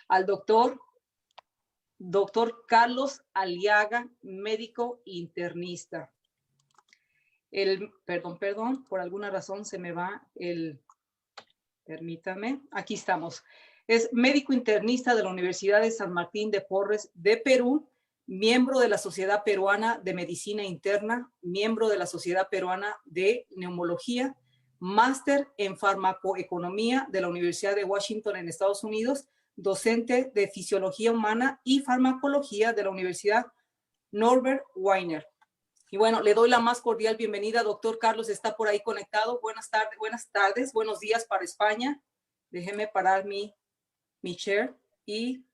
al doctor Carlos Aliaga, médico internista. Perdón, por alguna razón se me va permítame, aquí estamos. Es médico internista de la Universidad de San Martín de Porres de Perú, miembro de la Sociedad Peruana de Medicina Interna, miembro de la Sociedad Peruana de Neumología, máster en farmacoeconomía de la Universidad de Washington en Estados Unidos, docente de fisiología humana y farmacología de la Universidad Norbert Wiener. Y bueno, le doy la más cordial bienvenida, doctor Carlos, está por ahí conectado. Buenas tardes, buenos días para España. Déjeme parar mi share y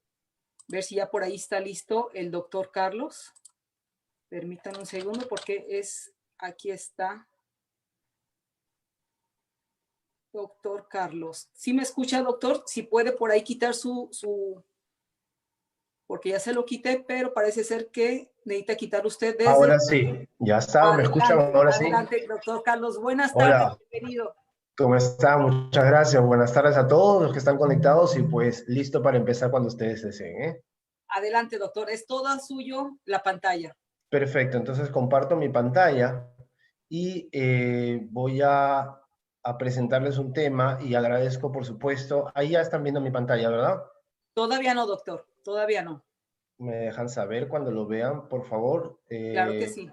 ver si ya por ahí está listo el doctor Carlos. Permítanme un segundo porque aquí está. Doctor Carlos. ¿Sí me escucha, doctor? Si puede por ahí quitar porque ya se lo quité, pero parece ser que necesita quitar usted desde... Ahora sí, ya está, ¿me escuchan? Ahora sí. Adelante, doctor Carlos. Buenas tardes, Hola. bienvenido. ¿Cómo está? Muchas gracias. Buenas tardes a todos los que están conectados y pues listo para empezar cuando ustedes deseen, ¿eh? Adelante, doctor. Es toda suyo la pantalla. Perfecto, entonces comparto mi pantalla y voy a presentarles un tema y agradezco, por supuesto. Ahí ya están viendo mi pantalla, ¿verdad? Todavía no, doctor. Todavía no. Me dejan saber cuando lo vean, por favor. Claro que sí.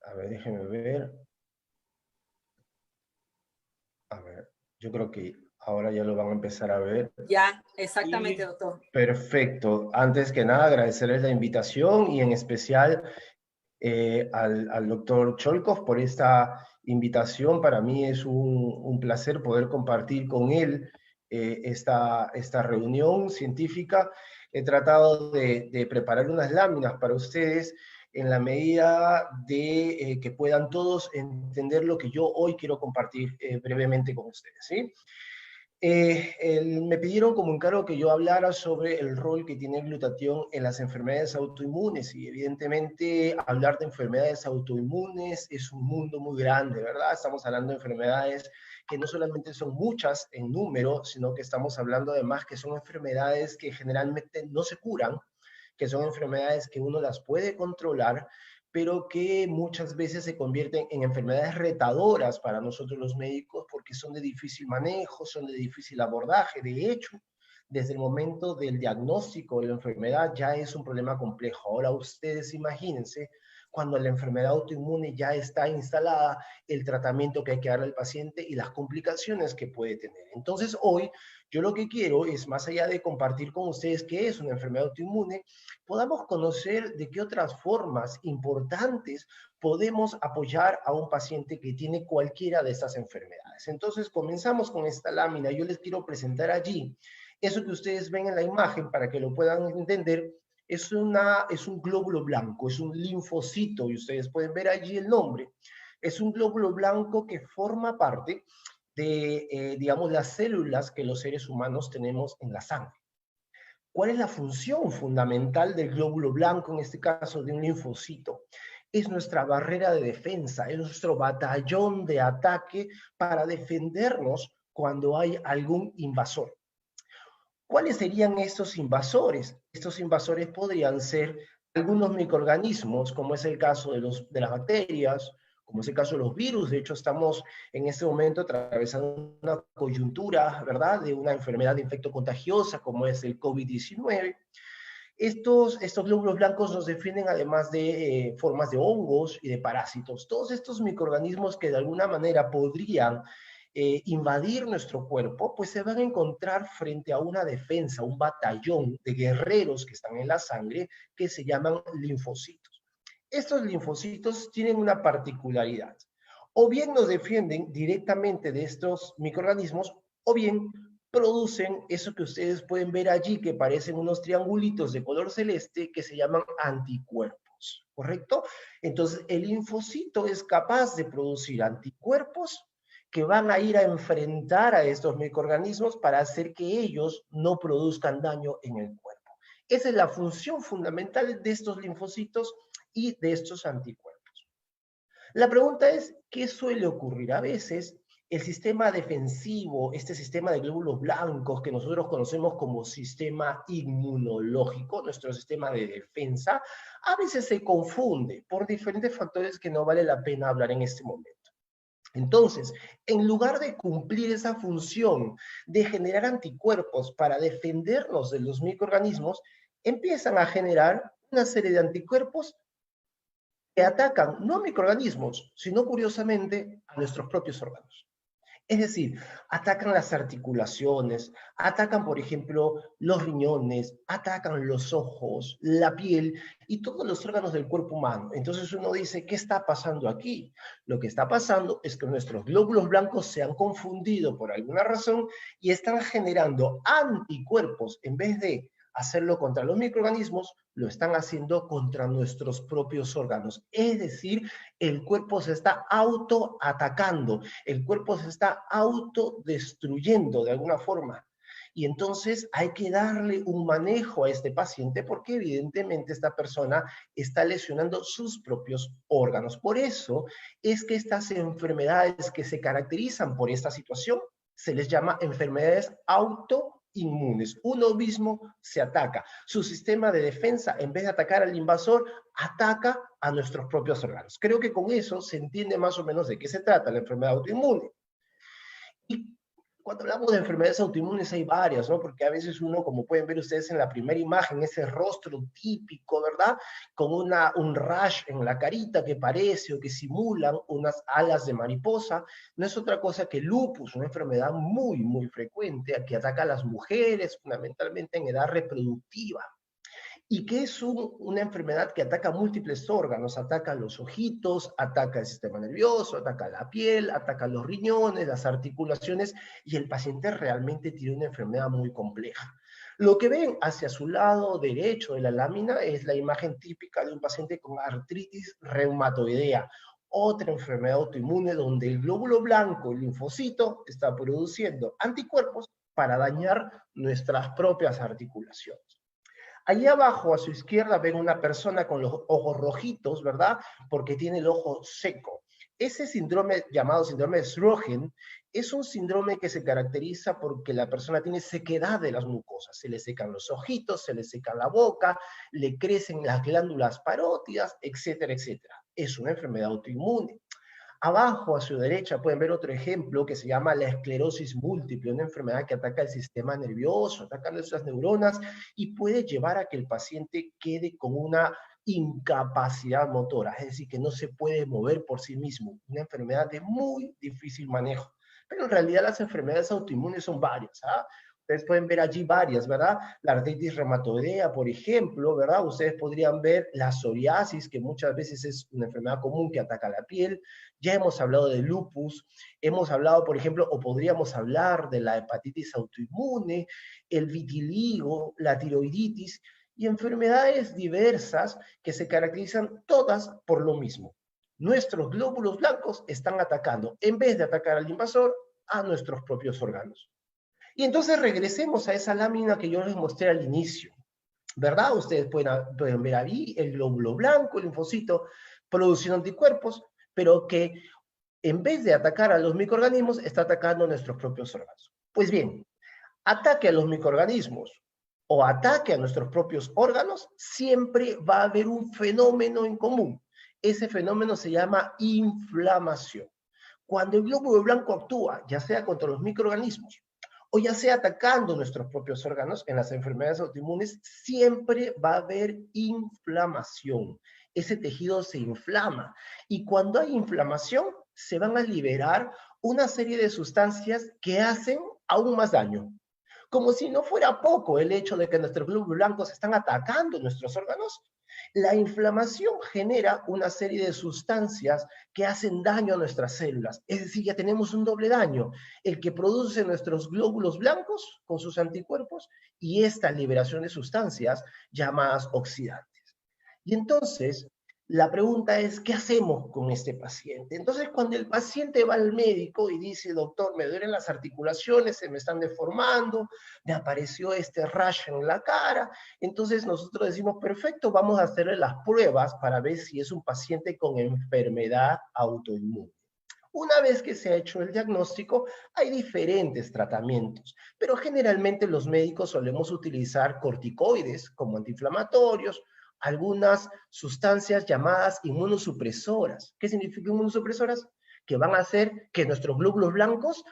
A ver, déjenme ver. A ver, yo creo que ahora ya lo van a empezar a ver. Ya, exactamente, doctor. Perfecto. Antes que nada, agradecerles la invitación y en especial al doctor Cholkov por esta invitación. Para mí es un placer poder compartir con él esta reunión científica. He tratado de preparar unas láminas para ustedes en la medida de que puedan todos entender lo que yo hoy quiero compartir brevemente con ustedes, ¿sí? Me pidieron como encargo que yo hablara sobre el rol que tiene el glutatión en las enfermedades autoinmunes y evidentemente hablar de enfermedades autoinmunes es un mundo muy grande, ¿verdad? Estamos hablando de enfermedades que no solamente son muchas en número, sino que estamos hablando además que son enfermedades que generalmente no se curan, que son enfermedades que uno las puede controlar, pero que muchas veces se convierten en enfermedades retadoras para nosotros los médicos porque son de difícil manejo, son de difícil abordaje. De hecho, desde el momento del diagnóstico de la enfermedad ya es un problema complejo. Ahora ustedes imagínense cuando la enfermedad autoinmune ya está instalada, el tratamiento que hay que darle al paciente y las complicaciones que puede tener. Entonces hoy yo lo que quiero es, más allá de compartir con ustedes qué es una enfermedad autoinmune, podamos conocer de qué otras formas importantes podemos apoyar a un paciente que tiene cualquiera de estas enfermedades. Entonces comenzamos con esta lámina. Yo les quiero presentar allí eso que ustedes ven en la imagen para que lo puedan entender. Es un glóbulo blanco, es un linfocito, y ustedes pueden ver allí el nombre. Es un glóbulo blanco que forma parte de, digamos, las células que los seres humanos tenemos en la sangre. ¿Cuál es la función fundamental del glóbulo blanco, en este caso de un linfocito? Es nuestra barrera de defensa, es nuestro batallón de ataque para defendernos cuando hay algún invasor. ¿Cuáles serían estos invasores? Estos invasores podrían ser algunos microorganismos, como es el caso de las bacterias, como es el caso de los virus. De hecho, estamos en este momento atravesando una coyuntura, ¿verdad?, de una enfermedad infectocontagiosa, como es el COVID-19. Estos glóbulos blancos nos definen además de formas de hongos y de parásitos. Todos estos microorganismos que de alguna manera podrían invadir nuestro cuerpo, pues se van a encontrar frente a una defensa, un batallón de guerreros que están en la sangre que se llaman linfocitos. Estos linfocitos tienen una particularidad. O bien nos defienden directamente de estos microorganismos, o bien producen eso que ustedes pueden ver allí, que parecen unos triangulitos de color celeste que se llaman anticuerpos, ¿correcto? Entonces, el linfocito es capaz de producir anticuerpos que van a ir a enfrentar a estos microorganismos para hacer que ellos no produzcan daño en el cuerpo. Esa es la función fundamental de estos linfocitos y de estos anticuerpos. La pregunta es, ¿qué suele ocurrir? A veces el sistema defensivo, este sistema de glóbulos blancos que nosotros conocemos como sistema inmunológico, nuestro sistema de defensa, a veces se confunde por diferentes factores que no vale la pena hablar en este momento. Entonces, en lugar de cumplir esa función de generar anticuerpos para defendernos de los microorganismos, empiezan a generar una serie de anticuerpos que atacan no a microorganismos, sino curiosamente a nuestros propios órganos. Es decir, atacan las articulaciones, atacan, por ejemplo, los riñones, atacan los ojos, la piel y todos los órganos del cuerpo humano. Entonces uno dice, ¿qué está pasando aquí? Lo que está pasando es que nuestros glóbulos blancos se han confundido por alguna razón y están generando anticuerpos en vez de hacerlo contra los microorganismos, lo están haciendo contra nuestros propios órganos. Es decir, el cuerpo se está autoatacando, el cuerpo se está autodestruyendo de alguna forma. Y entonces hay que darle un manejo a este paciente porque evidentemente esta persona está lesionando sus propios órganos. Por eso es que estas enfermedades que se caracterizan por esta situación se les llama enfermedades autoinmunes. Uno mismo se ataca. Su sistema de defensa, en vez de atacar al invasor, ataca a nuestros propios órganos. Creo que con eso se entiende más o menos de qué se trata la enfermedad autoinmune. Y cuando hablamos de enfermedades autoinmunes hay varias, ¿no? Porque a veces uno, como pueden ver ustedes en la primera imagen, ese rostro típico, ¿verdad? Con un rash en la carita que parece o que simulan unas alas de mariposa, no es otra cosa que lupus, una enfermedad muy, muy frecuente que ataca a las mujeres, fundamentalmente en edad reproductiva. Y que es una enfermedad que ataca múltiples órganos, ataca los ojitos, ataca el sistema nervioso, ataca la piel, ataca los riñones, las articulaciones, y el paciente realmente tiene una enfermedad muy compleja. Lo que ven hacia su lado derecho de la lámina es la imagen típica de un paciente con artritis reumatoidea, otra enfermedad autoinmune donde el glóbulo blanco, el linfocito, está produciendo anticuerpos para dañar nuestras propias articulaciones. Allí abajo, a su izquierda, ven una persona con los ojos rojitos, ¿verdad? Porque tiene el ojo seco. Ese síndrome llamado síndrome de Sjögren es un síndrome que se caracteriza porque la persona tiene sequedad de las mucosas. Se le secan los ojitos, se le seca la boca, le crecen las glándulas parótidas, etcétera, etcétera. Es una enfermedad autoinmune. Abajo, a su derecha, pueden ver otro ejemplo que se llama la esclerosis múltiple, una enfermedad que ataca el sistema nervioso, ataca nuestras neuronas y puede llevar a que el paciente quede con una incapacidad motora, es decir, que no se puede mover por sí mismo, una enfermedad de muy difícil manejo. Pero en realidad las enfermedades autoinmunes son varias, ¿ah? Ustedes pueden ver allí varias, ¿verdad? La artritis reumatoidea, por ejemplo, ¿verdad? Ustedes podrían ver la psoriasis, que muchas veces es una enfermedad común que ataca la piel. Ya hemos hablado de lupus, hemos hablado, por ejemplo, o podríamos hablar de la hepatitis autoinmune, el vitiligo, la tiroiditis y enfermedades diversas que se caracterizan todas por lo mismo. Nuestros glóbulos blancos están atacando, en vez de atacar al invasor, a nuestros propios órganos. Y entonces regresemos a esa lámina que yo les mostré al inicio, ¿verdad? Ustedes pueden ver ahí el glóbulo blanco, el linfocito, produciendo anticuerpos, pero que en vez de atacar a los microorganismos, está atacando a nuestros propios órganos. Pues bien, ataque a los microorganismos o ataque a nuestros propios órganos, siempre va a haber un fenómeno en común. Ese fenómeno se llama inflamación. Cuando el glóbulo blanco actúa, ya sea contra los microorganismos o ya sea atacando nuestros propios órganos en las enfermedades autoinmunes, siempre va a haber inflamación. Ese tejido se inflama y cuando hay inflamación se van a liberar una serie de sustancias que hacen aún más daño. Como si no fuera poco el hecho de que nuestros glóbulos blancos están atacando nuestros órganos, la inflamación genera una serie de sustancias que hacen daño a nuestras células. Es decir, ya tenemos un doble daño, el que produce nuestros glóbulos blancos con sus anticuerpos y esta liberación de sustancias llamadas oxidantes. Y entonces, la pregunta es, ¿qué hacemos con este paciente? Entonces, cuando el paciente va al médico y dice, doctor, me duelen las articulaciones, se me están deformando, me apareció este rash en la cara, entonces nosotros decimos, perfecto, vamos a hacerle las pruebas para ver si es un paciente con enfermedad autoinmune. Una vez que se ha hecho el diagnóstico, hay diferentes tratamientos, pero generalmente los médicos solemos utilizar corticoides como antiinflamatorios, algunas sustancias llamadas inmunosupresoras. ¿Qué significa inmunosupresoras? Que van a hacer que nuestros glóbulos blancos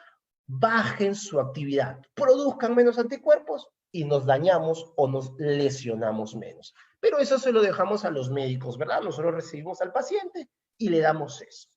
bajen su actividad, produzcan menos anticuerpos y nos dañamos o nos lesionamos menos. Pero eso se lo dejamos a los médicos, ¿verdad? Nosotros recibimos al paciente y le damos eso.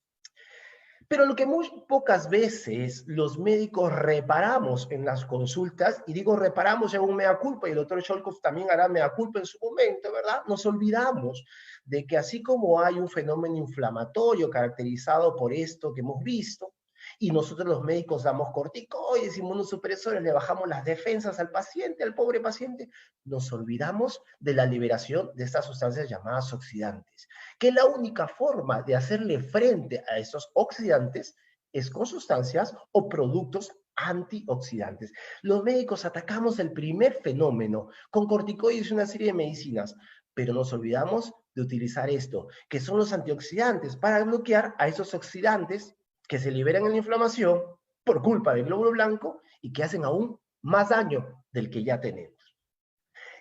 Pero lo que muy pocas veces los médicos reparamos en las consultas, y digo reparamos en un mea culpa, y el doctor Scholkov también hará mea culpa en su momento, ¿verdad? Nos olvidamos de que así como hay un fenómeno inflamatorio caracterizado por esto que hemos visto, y nosotros los médicos damos corticoides, inmunosupresores, le bajamos las defensas al paciente, al pobre paciente, nos olvidamos de la liberación de estas sustancias llamadas oxidantes, que la única forma de hacerle frente a esos oxidantes es con sustancias o productos antioxidantes. Los médicos atacamos el primer fenómeno con corticoides y una serie de medicinas, pero nos olvidamos de utilizar esto, que son los antioxidantes, para bloquear a esos oxidantes que se liberan en la inflamación por culpa del glóbulo blanco y que hacen aún más daño del que ya tenemos.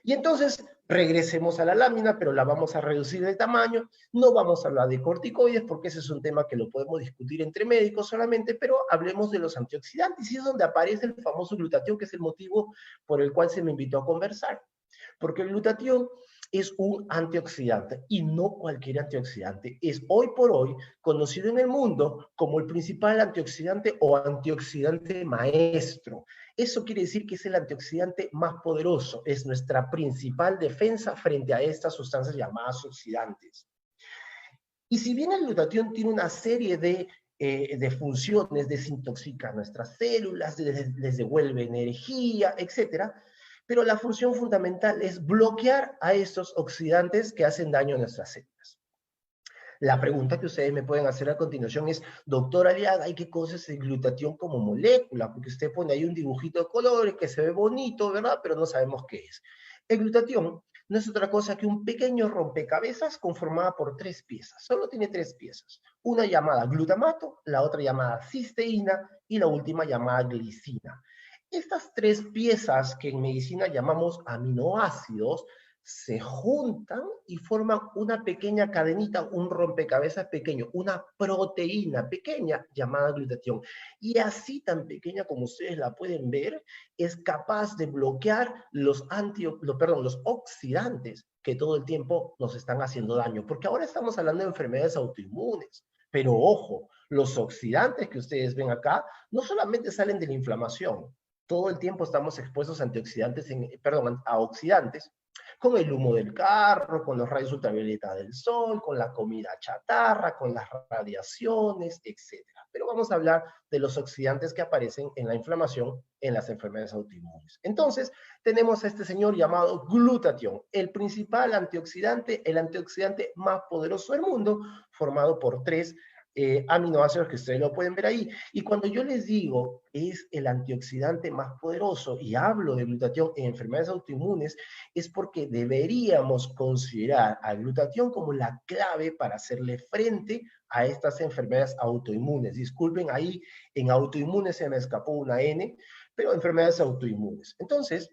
Y entonces regresemos a la lámina, pero la vamos a reducir de tamaño. No vamos a hablar de corticoides porque ese es un tema que lo podemos discutir entre médicos solamente, pero hablemos de los antioxidantes, y es donde aparece el famoso glutatión, que es el motivo por el cual se me invitó a conversar. Porque el glutatión es un antioxidante, y no cualquier antioxidante. Es hoy por hoy conocido en el mundo como el principal antioxidante o antioxidante maestro. Eso quiere decir que es el antioxidante más poderoso, es nuestra principal defensa frente a estas sustancias llamadas oxidantes. Y si bien el glutatión tiene una serie de funciones, desintoxica nuestras células, les devuelve energía, etcétera, pero la función fundamental es bloquear a estos oxidantes que hacen daño a nuestras células. La pregunta que ustedes me pueden hacer a continuación es, doctor Aliaga, ¿y qué cosa es el glutatión como molécula? Porque usted pone ahí un dibujito de colores que se ve bonito, ¿verdad? Pero no sabemos qué es. El glutatión no es otra cosa que un pequeño rompecabezas conformado por 3 piezas. Solo tiene 3 piezas. Una llamada glutamato, la otra llamada cisteína y la última llamada glicina. Estas 3 piezas que en medicina llamamos aminoácidos se juntan y forman una pequeña cadenita, un rompecabezas pequeño, una proteína pequeña llamada glutatión. Y así tan pequeña como ustedes la pueden ver, es capaz de bloquear los oxidantes que todo el tiempo nos están haciendo daño. Porque ahora estamos hablando de enfermedades autoinmunes. Pero ojo, los oxidantes que ustedes ven acá no solamente salen de la inflamación. Todo el tiempo estamos expuestos a a oxidantes, con el humo del carro, con los rayos ultravioleta del sol, con la comida chatarra, con las radiaciones, etc. Pero vamos a hablar de los oxidantes que aparecen en la inflamación en las enfermedades autoinmunes. Entonces, tenemos a este señor llamado glutatión, el principal antioxidante, el antioxidante más poderoso del mundo, formado por 3 aminoácidos que ustedes lo pueden ver ahí. Y cuando yo les digo es el antioxidante más poderoso y hablo de glutatión en enfermedades autoinmunes, es porque deberíamos considerar al glutatión como la clave para hacerle frente a estas enfermedades autoinmunes. Disculpen, ahí en autoinmunes se me escapó una N, pero enfermedades autoinmunes. Entonces,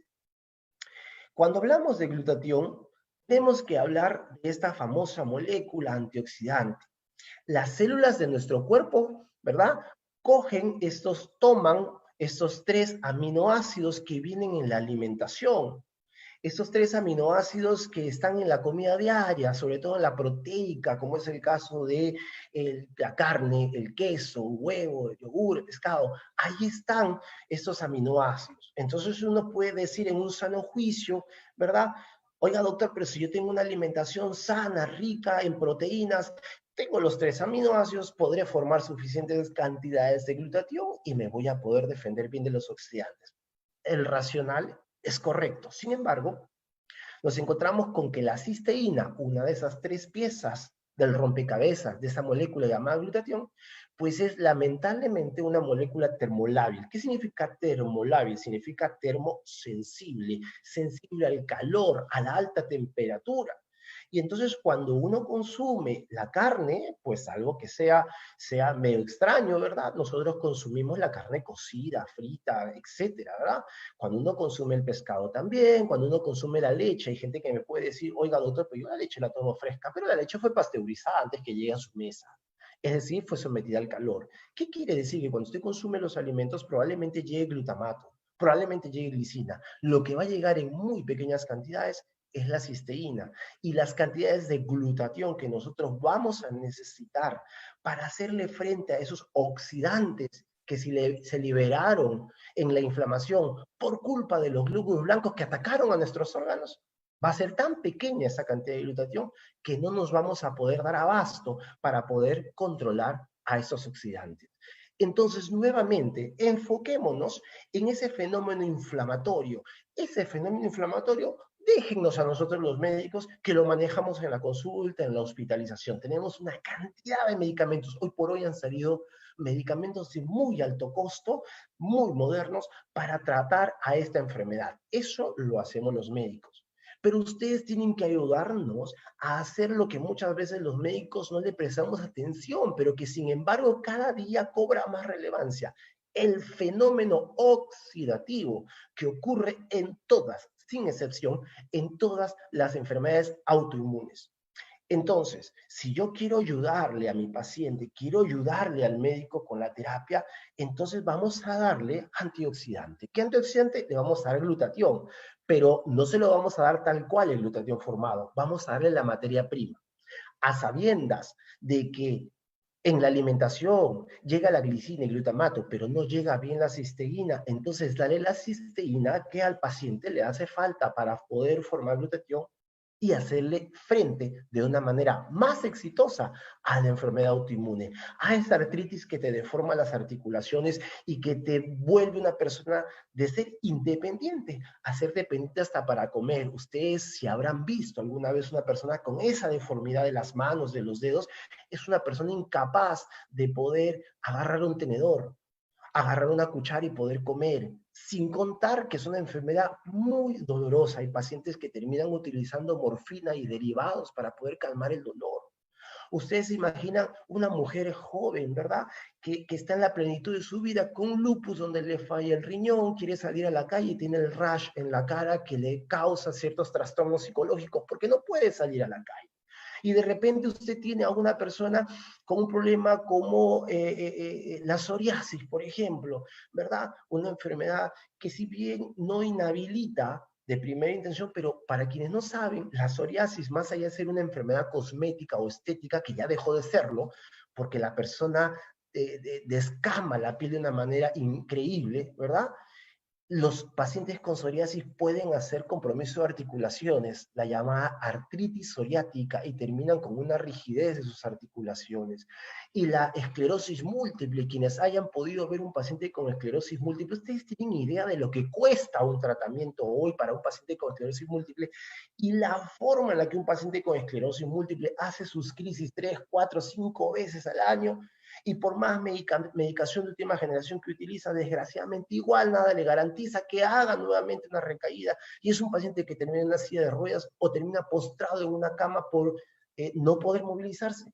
cuando hablamos de glutatión, tenemos que hablar de esta famosa molécula antioxidante. Las células de nuestro cuerpo, ¿verdad? Toman estos 3 aminoácidos que vienen en la alimentación. Estos 3 aminoácidos que están en la comida diaria, sobre todo en la proteica, como es el caso de la carne, el queso, el huevo, el yogur, el pescado, ahí están estos aminoácidos. Entonces uno puede decir en un sano juicio, ¿verdad? Oiga, doctor, pero si yo tengo una alimentación sana, rica en proteínas, tengo los 3 aminoácidos, podré formar suficientes cantidades de glutatión y me voy a poder defender bien de los oxidantes. El racional es correcto. Sin embargo, nos encontramos con que la cisteína, una de esas 3 piezas del rompecabezas de esa molécula llamada glutatión, pues es lamentablemente una molécula termolábil. ¿Qué significa termolábil? Significa termosensible, sensible al calor, a la alta temperatura. Y entonces cuando uno consume la carne, pues algo que sea medio extraño, ¿verdad? Nosotros consumimos la carne cocida, frita, etcétera, ¿verdad? Cuando uno consume el pescado también, cuando uno consume la leche, hay gente que me puede decir, oiga, doctor, pero yo la leche la tomo fresca, pero la leche fue pasteurizada antes que llegue a su mesa. Es decir, fue sometida al calor. ¿Qué quiere decir? Que cuando usted consume los alimentos probablemente llegue glutamato, probablemente llegue glicina. Lo que va a llegar en muy pequeñas cantidades es la cisteína y las cantidades de glutatión que nosotros vamos a necesitar para hacerle frente a esos oxidantes que se liberaron en la inflamación por culpa de los glóbulos blancos que atacaron a nuestros órganos, va a ser tan pequeña esa cantidad de glutatión que no nos vamos a poder dar abasto para poder controlar a esos oxidantes. Entonces, nuevamente, enfoquémonos en ese fenómeno inflamatorio. Ese fenómeno inflamatorio, déjennos a nosotros los médicos que lo manejamos en la consulta, en la hospitalización. Tenemos una cantidad de medicamentos. Hoy por hoy han salido medicamentos de muy alto costo, muy modernos, para tratar a esta enfermedad. Eso lo hacemos los médicos. Pero ustedes tienen que ayudarnos a hacer lo que muchas veces los médicos no le prestamos atención, pero que sin embargo cada día cobra más relevancia. El fenómeno oxidativo que ocurre en todas, sin excepción, en todas las enfermedades autoinmunes. Entonces, si yo quiero ayudarle a mi paciente, quiero ayudarle al médico con la terapia, entonces vamos a darle antioxidante. ¿Qué antioxidante? Le vamos a dar glutatión, pero no se lo vamos a dar tal cual el glutatión formado, vamos a darle la materia prima. A sabiendas de que en la alimentación llega la glicina y glutamato, pero no llega bien la cisteína, entonces dale la cisteína que al paciente le hace falta para poder formar glutatión y hacerle frente de una manera más exitosa a la enfermedad autoinmune, a esa artritis que te deforma las articulaciones y que te vuelve una persona de ser independiente a ser dependiente hasta para comer. Ustedes, si habrán visto alguna vez una persona con esa deformidad de las manos, de los dedos, es una persona incapaz de poder agarrar un tenedor, agarrar una cuchara y poder comer, sin contar que es una enfermedad muy dolorosa. Hay pacientes que terminan utilizando morfina y derivados para poder calmar el dolor. Ustedes se imaginan una mujer joven, ¿verdad? Que está en la plenitud de su vida con un lupus donde le falla el riñón, quiere salir a la calle y tiene el rash en la cara que le causa ciertos trastornos psicológicos porque no puede salir a la calle. Y de repente usted tiene a una persona con un problema como la psoriasis, por ejemplo, ¿verdad? Una enfermedad que si bien no inhabilita de primera intención, pero para quienes no saben, la psoriasis, más allá de ser una enfermedad cosmética o estética, que ya dejó de serlo, porque la persona descama la piel de una manera increíble, ¿verdad? Los pacientes con psoriasis pueden hacer compromiso de articulaciones, la llamada artritis psoriática, y terminan con una rigidez de sus articulaciones. Y la esclerosis múltiple, quienes hayan podido ver un paciente con esclerosis múltiple, ustedes tienen idea de lo que cuesta un tratamiento hoy para un paciente con esclerosis múltiple y la forma en la que un paciente con esclerosis múltiple hace sus crisis 3, 4, 5 veces al año. Y por más medicación de última generación que utiliza, desgraciadamente igual nada le garantiza que haga nuevamente una recaída. Y es un paciente que termina en una silla de ruedas o termina postrado en una cama por no poder movilizarse.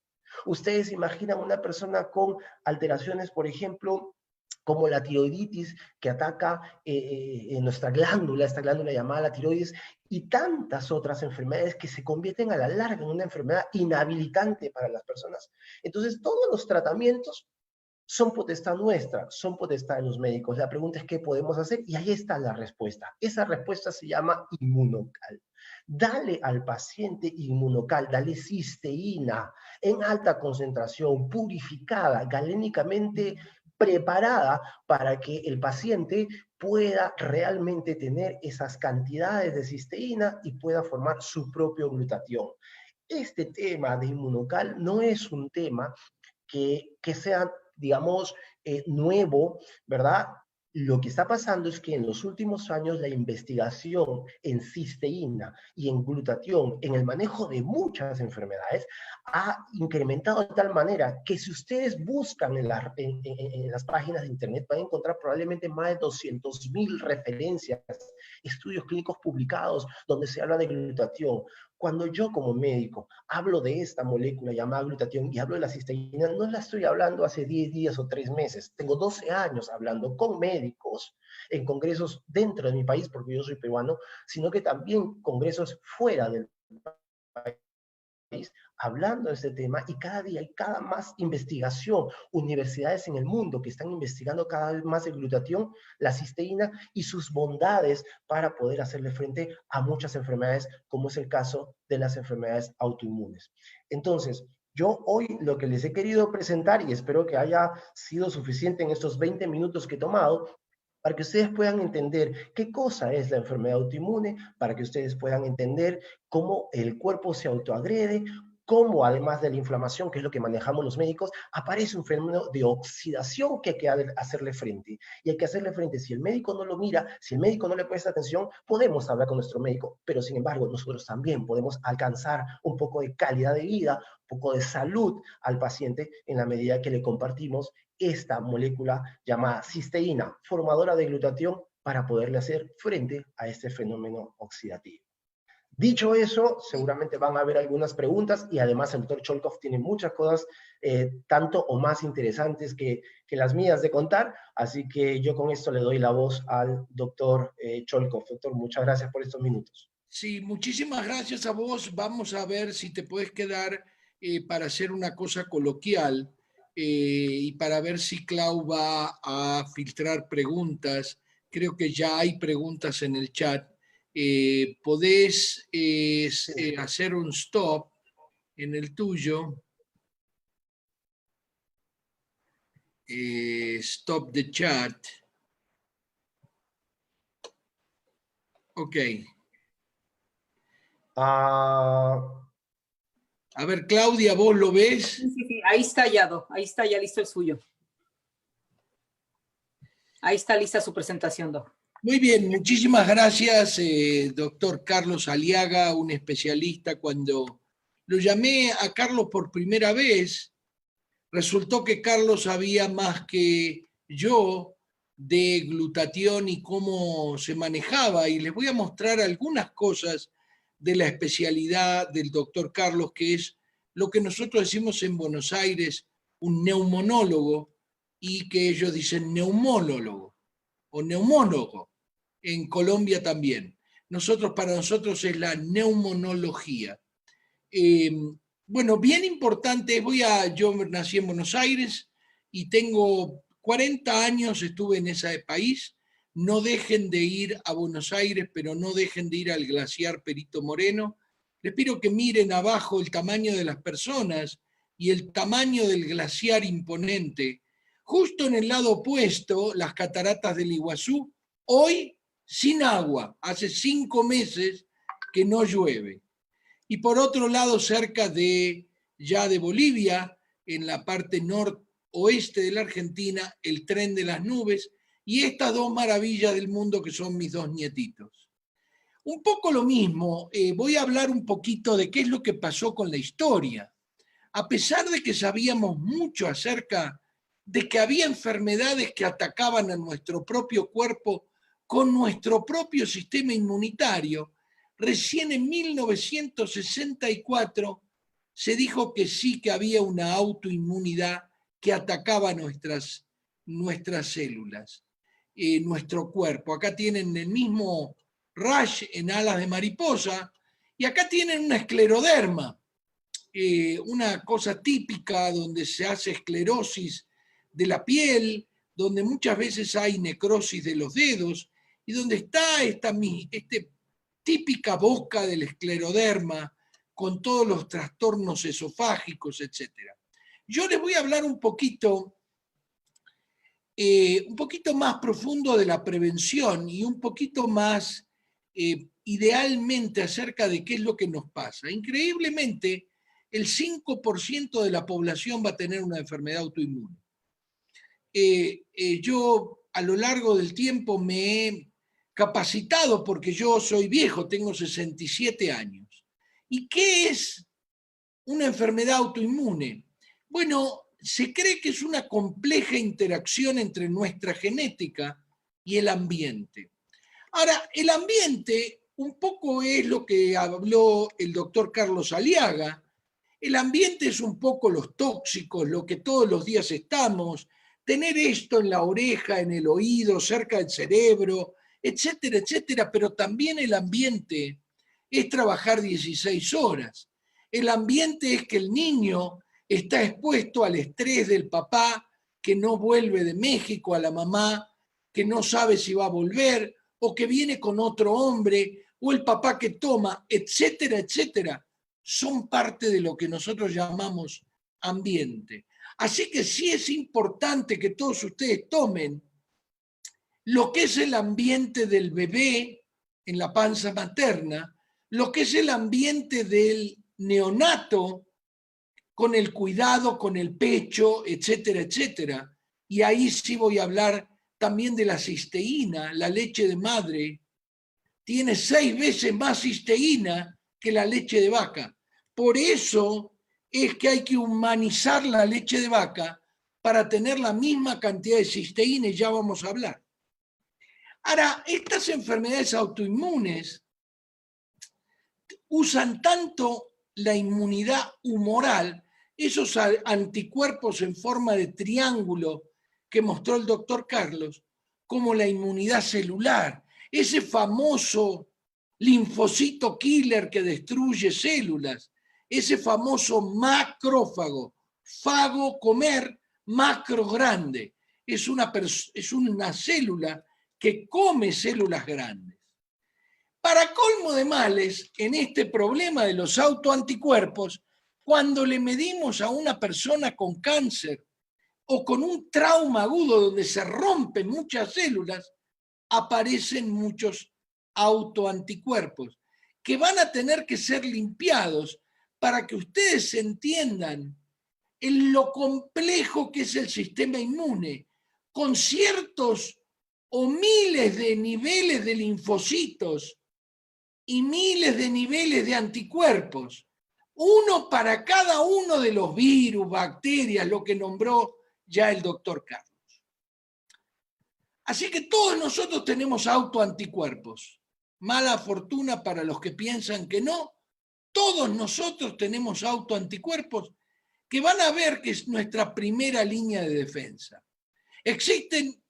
Ustedes imaginan una persona con alteraciones, por ejemplo, como la tiroiditis que ataca en nuestra glándula, esta glándula llamada la tiroides, y tantas otras enfermedades que se convierten a la larga en una enfermedad inhabilitante para las personas. Entonces, todos los tratamientos son potestad nuestra, son potestad de los médicos. La pregunta es qué podemos hacer y ahí está la respuesta. Esa respuesta se llama inmunocal. Dale al paciente inmunocal, dale cisteína en alta concentración, purificada, galénicamente preparada para que el paciente pueda realmente tener esas cantidades de cisteína y pueda formar su propio glutatión. Este tema de inmunocal no es un tema que sea, digamos, nuevo, ¿verdad? Lo que está pasando es que en los últimos años la investigación en cisteína y en glutatión, en el manejo de muchas enfermedades, ha incrementado de tal manera que si ustedes buscan en las páginas de internet van a encontrar probablemente más de 200.000 referencias, estudios clínicos publicados donde se habla de glutatión. Cuando yo como médico hablo de esta molécula llamada glutatión y hablo de la cisteína, no la estoy hablando hace 10 días o 3 meses. Tengo 12 años hablando con médicos en congresos dentro de mi país, porque yo soy peruano, sino que también congresos fuera del país hablando de este tema, y cada día hay cada más investigación, universidades en el mundo que están investigando cada vez más el glutatión, la cisteína y sus bondades para poder hacerle frente a muchas enfermedades, como es el caso de las enfermedades autoinmunes. Entonces, yo hoy lo que les he querido presentar, y espero que haya sido suficiente en estos 20 minutos que he tomado, para que ustedes puedan entender qué cosa es la enfermedad autoinmune, para que ustedes puedan entender cómo el cuerpo se autoagrede, cómo además de la inflamación, que es lo que manejamos los médicos, aparece un fenómeno de oxidación que hay que hacerle frente. Y hay que hacerle frente. Si el médico no lo mira, si el médico no le presta atención, podemos hablar con nuestro médico, pero sin embargo nosotros también podemos alcanzar un poco de calidad de vida, un poco de salud al paciente en la medida que le compartimos esta molécula llamada cisteína, formadora de glutatión, para poderle hacer frente a este fenómeno oxidativo. Dicho eso, seguramente van a haber algunas preguntas, y además el doctor Cholkov tiene muchas cosas tanto o más interesantes que las mías de contar, así que yo con esto le doy la voz al doctor Cholkov. Doctor, muchas gracias por estos minutos. Sí, muchísimas gracias a vos. Vamos a ver si te puedes quedar para hacer una cosa coloquial y para ver si Clau va a filtrar preguntas. Creo que ya hay preguntas en el chat. Podés hacer un stop en el tuyo. Stop the chat. Ok. A ver, Claudia, ¿vos lo ves? Sí, sí, sí. Ahí está ya listo el suyo. Ahí está lista su presentación, Doc. Muy bien, muchísimas gracias, doctor Carlos Aliaga, un especialista. Cuando lo llamé a Carlos por primera vez, resultó que Carlos sabía más que yo de glutatión y cómo se manejaba, y les voy a mostrar algunas cosas de la especialidad del doctor Carlos, que es lo que nosotros decimos en Buenos Aires un neumonólogo, y que ellos dicen neumólogo o neumólogo. En Colombia también. Para nosotros es la neumonología. Bueno, bien importante, yo nací en Buenos Aires y tengo 40 años, estuve en ese país. No dejen de ir a Buenos Aires, pero no dejen de ir al glaciar Perito Moreno. Les pido que miren abajo el tamaño de las personas y el tamaño del glaciar imponente. Justo en el lado opuesto, las cataratas del Iguazú, hoy sin agua, hace 5 meses que no llueve. Y por otro lado, cerca de Bolivia, en la parte noroeste de la Argentina, el tren de las nubes, y estas dos maravillas del mundo que son mis 2 nietitos. Un poco lo mismo, voy a hablar un poquito de qué es lo que pasó con la historia. A pesar de que sabíamos mucho acerca de que había enfermedades que atacaban a nuestro propio cuerpo con nuestro propio sistema inmunitario, recién en 1964 se dijo que sí, que había una autoinmunidad que atacaba nuestras células, nuestro cuerpo. Acá tienen el mismo rash en alas de mariposa, y acá tienen una escleroderma, una cosa típica donde se hace esclerosis de la piel, donde muchas veces hay necrosis de los dedos, y donde está esta típica boca del escleroderma con todos los trastornos esofágicos, etc. Yo les voy a hablar un poquito más profundo de la prevención y un poquito más idealmente acerca de qué es lo que nos pasa. Increíblemente, el 5% de la población va a tener una enfermedad autoinmune. Yo a lo largo del tiempo me he capacitado, porque yo soy viejo, tengo 67 años. ¿Y qué es una enfermedad autoinmune? Bueno, se cree que es una compleja interacción entre nuestra genética y el ambiente. Ahora, el ambiente, un poco es lo que habló el doctor Carlos Aliaga. El ambiente es un poco los tóxicos, lo que todos los días estamos, tener esto en la oreja, en el oído, cerca del cerebro, etcétera, etcétera, pero también el ambiente es trabajar 16 horas. El ambiente es que el niño está expuesto al estrés del papá que no vuelve de México, a la mamá que no sabe si va a volver, o que viene con otro hombre, o el papá que toma, etcétera, etcétera, son parte de lo que nosotros llamamos ambiente. Así que sí es importante que todos ustedes tomen lo que es el ambiente del bebé en la panza materna, lo que es el ambiente del neonato con el cuidado, con el pecho, etcétera, etcétera. Y ahí sí voy a hablar también de la cisteína. La leche de madre tiene 6 veces más cisteína que la leche de vaca. Por eso es que hay que humanizar la leche de vaca para tener la misma cantidad de cisteína, y ya vamos a hablar. Ahora, estas enfermedades autoinmunes usan tanto la inmunidad humoral, esos anticuerpos en forma de triángulo que mostró el doctor Carlos, como la inmunidad celular, ese famoso linfocito killer que destruye células, ese famoso macrófago, fago comer, macro grande, es una célula que come células grandes. Para colmo de males, en este problema de los autoanticuerpos, cuando le medimos a una persona con cáncer o con un trauma agudo donde se rompen muchas células, aparecen muchos autoanticuerpos que van a tener que ser limpiados para que ustedes entiendan en lo complejo que es el sistema inmune, con ciertos o miles de niveles de linfocitos y miles de niveles de anticuerpos, uno para cada uno de los virus, bacterias, lo que nombró ya el doctor Carlos. Así que todos nosotros tenemos autoanticuerpos. Mala fortuna para los que piensan que no. Todos nosotros tenemos autoanticuerpos que van a ver que es nuestra primera línea de defensa. Existen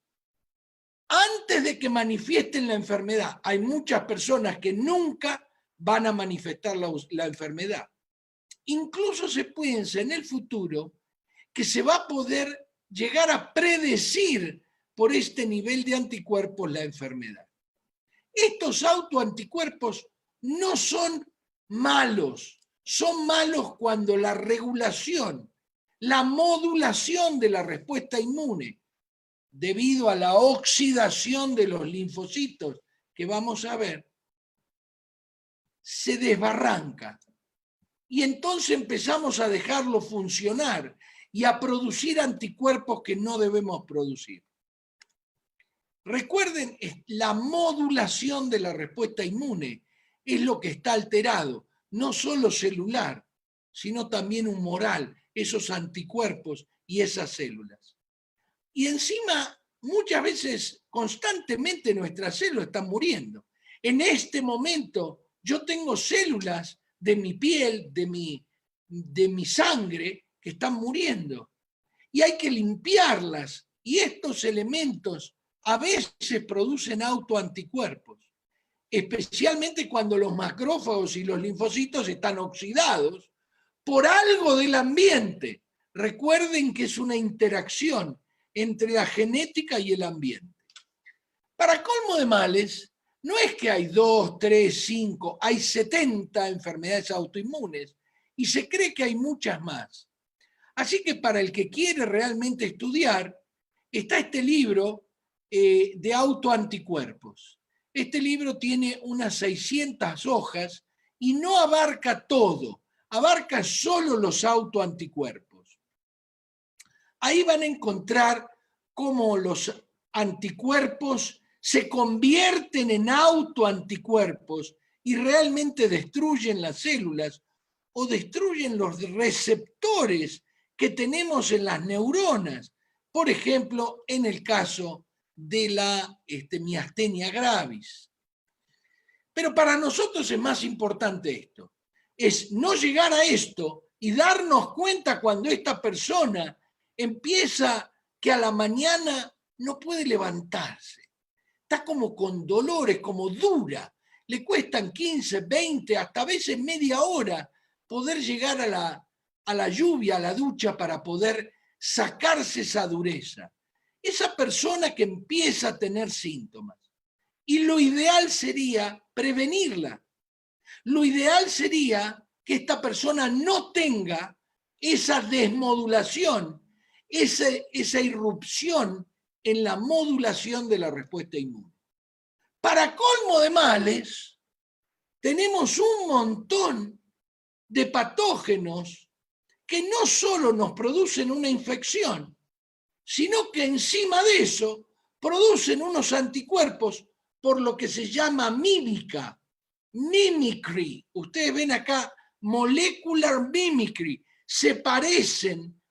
antes de que manifiesten la enfermedad. Hay muchas personas que nunca van a manifestar la enfermedad. Incluso se piensa en el futuro que se va a poder llegar a predecir por este nivel de anticuerpos la enfermedad. Estos autoanticuerpos no son malos, son malos cuando la regulación, la modulación de la respuesta inmune, debido a la oxidación de los linfocitos que vamos a ver, se desbarranca. Y entonces empezamos a dejarlo funcionar y a producir anticuerpos que no debemos producir. Recuerden, la modulación de la respuesta inmune es lo que está alterado, no solo celular, sino también humoral, esos anticuerpos y esas células. Y encima, muchas veces, constantemente nuestras células están muriendo. En este momento, yo tengo células de mi piel, de mi sangre, que están muriendo. Y hay que limpiarlas. Y estos elementos a veces producen autoanticuerpos, especialmente cuando los macrófagos y los linfocitos están oxidados por algo del ambiente. Recuerden que es una interacción entre la genética y el ambiente. Para colmo de males, no es que hay 2, 3, 5, hay 70 enfermedades autoinmunes y se cree que hay muchas más. Así que para el que quiere realmente estudiar, está este libro de autoanticuerpos. Este libro tiene unas 600 hojas y no abarca todo, abarca solo los autoanticuerpos. Ahí van a encontrar cómo los anticuerpos se convierten en autoanticuerpos y realmente destruyen las células o destruyen los receptores que tenemos en las neuronas. Por ejemplo, en el caso de la miastenia gravis. Pero para nosotros es más importante esto. Es no llegar a esto y darnos cuenta cuando esta persona empieza que a la mañana no puede levantarse. Está como con dolores, como dura. Le cuestan 15, 20, hasta a veces media hora poder llegar a la lluvia, a la ducha, para poder sacarse esa dureza. Esa persona que empieza a tener síntomas. Y lo ideal sería prevenirla. Lo ideal sería que esta persona no tenga esa desmodulación, esa irrupción en la modulación de la respuesta inmune. Para colmo de males, tenemos un montón de patógenos que no solo nos producen una infección, sino que encima de eso producen unos anticuerpos por lo que se llama mímica, mimicry. Ustedes ven acá, molecular mimicry, se parecen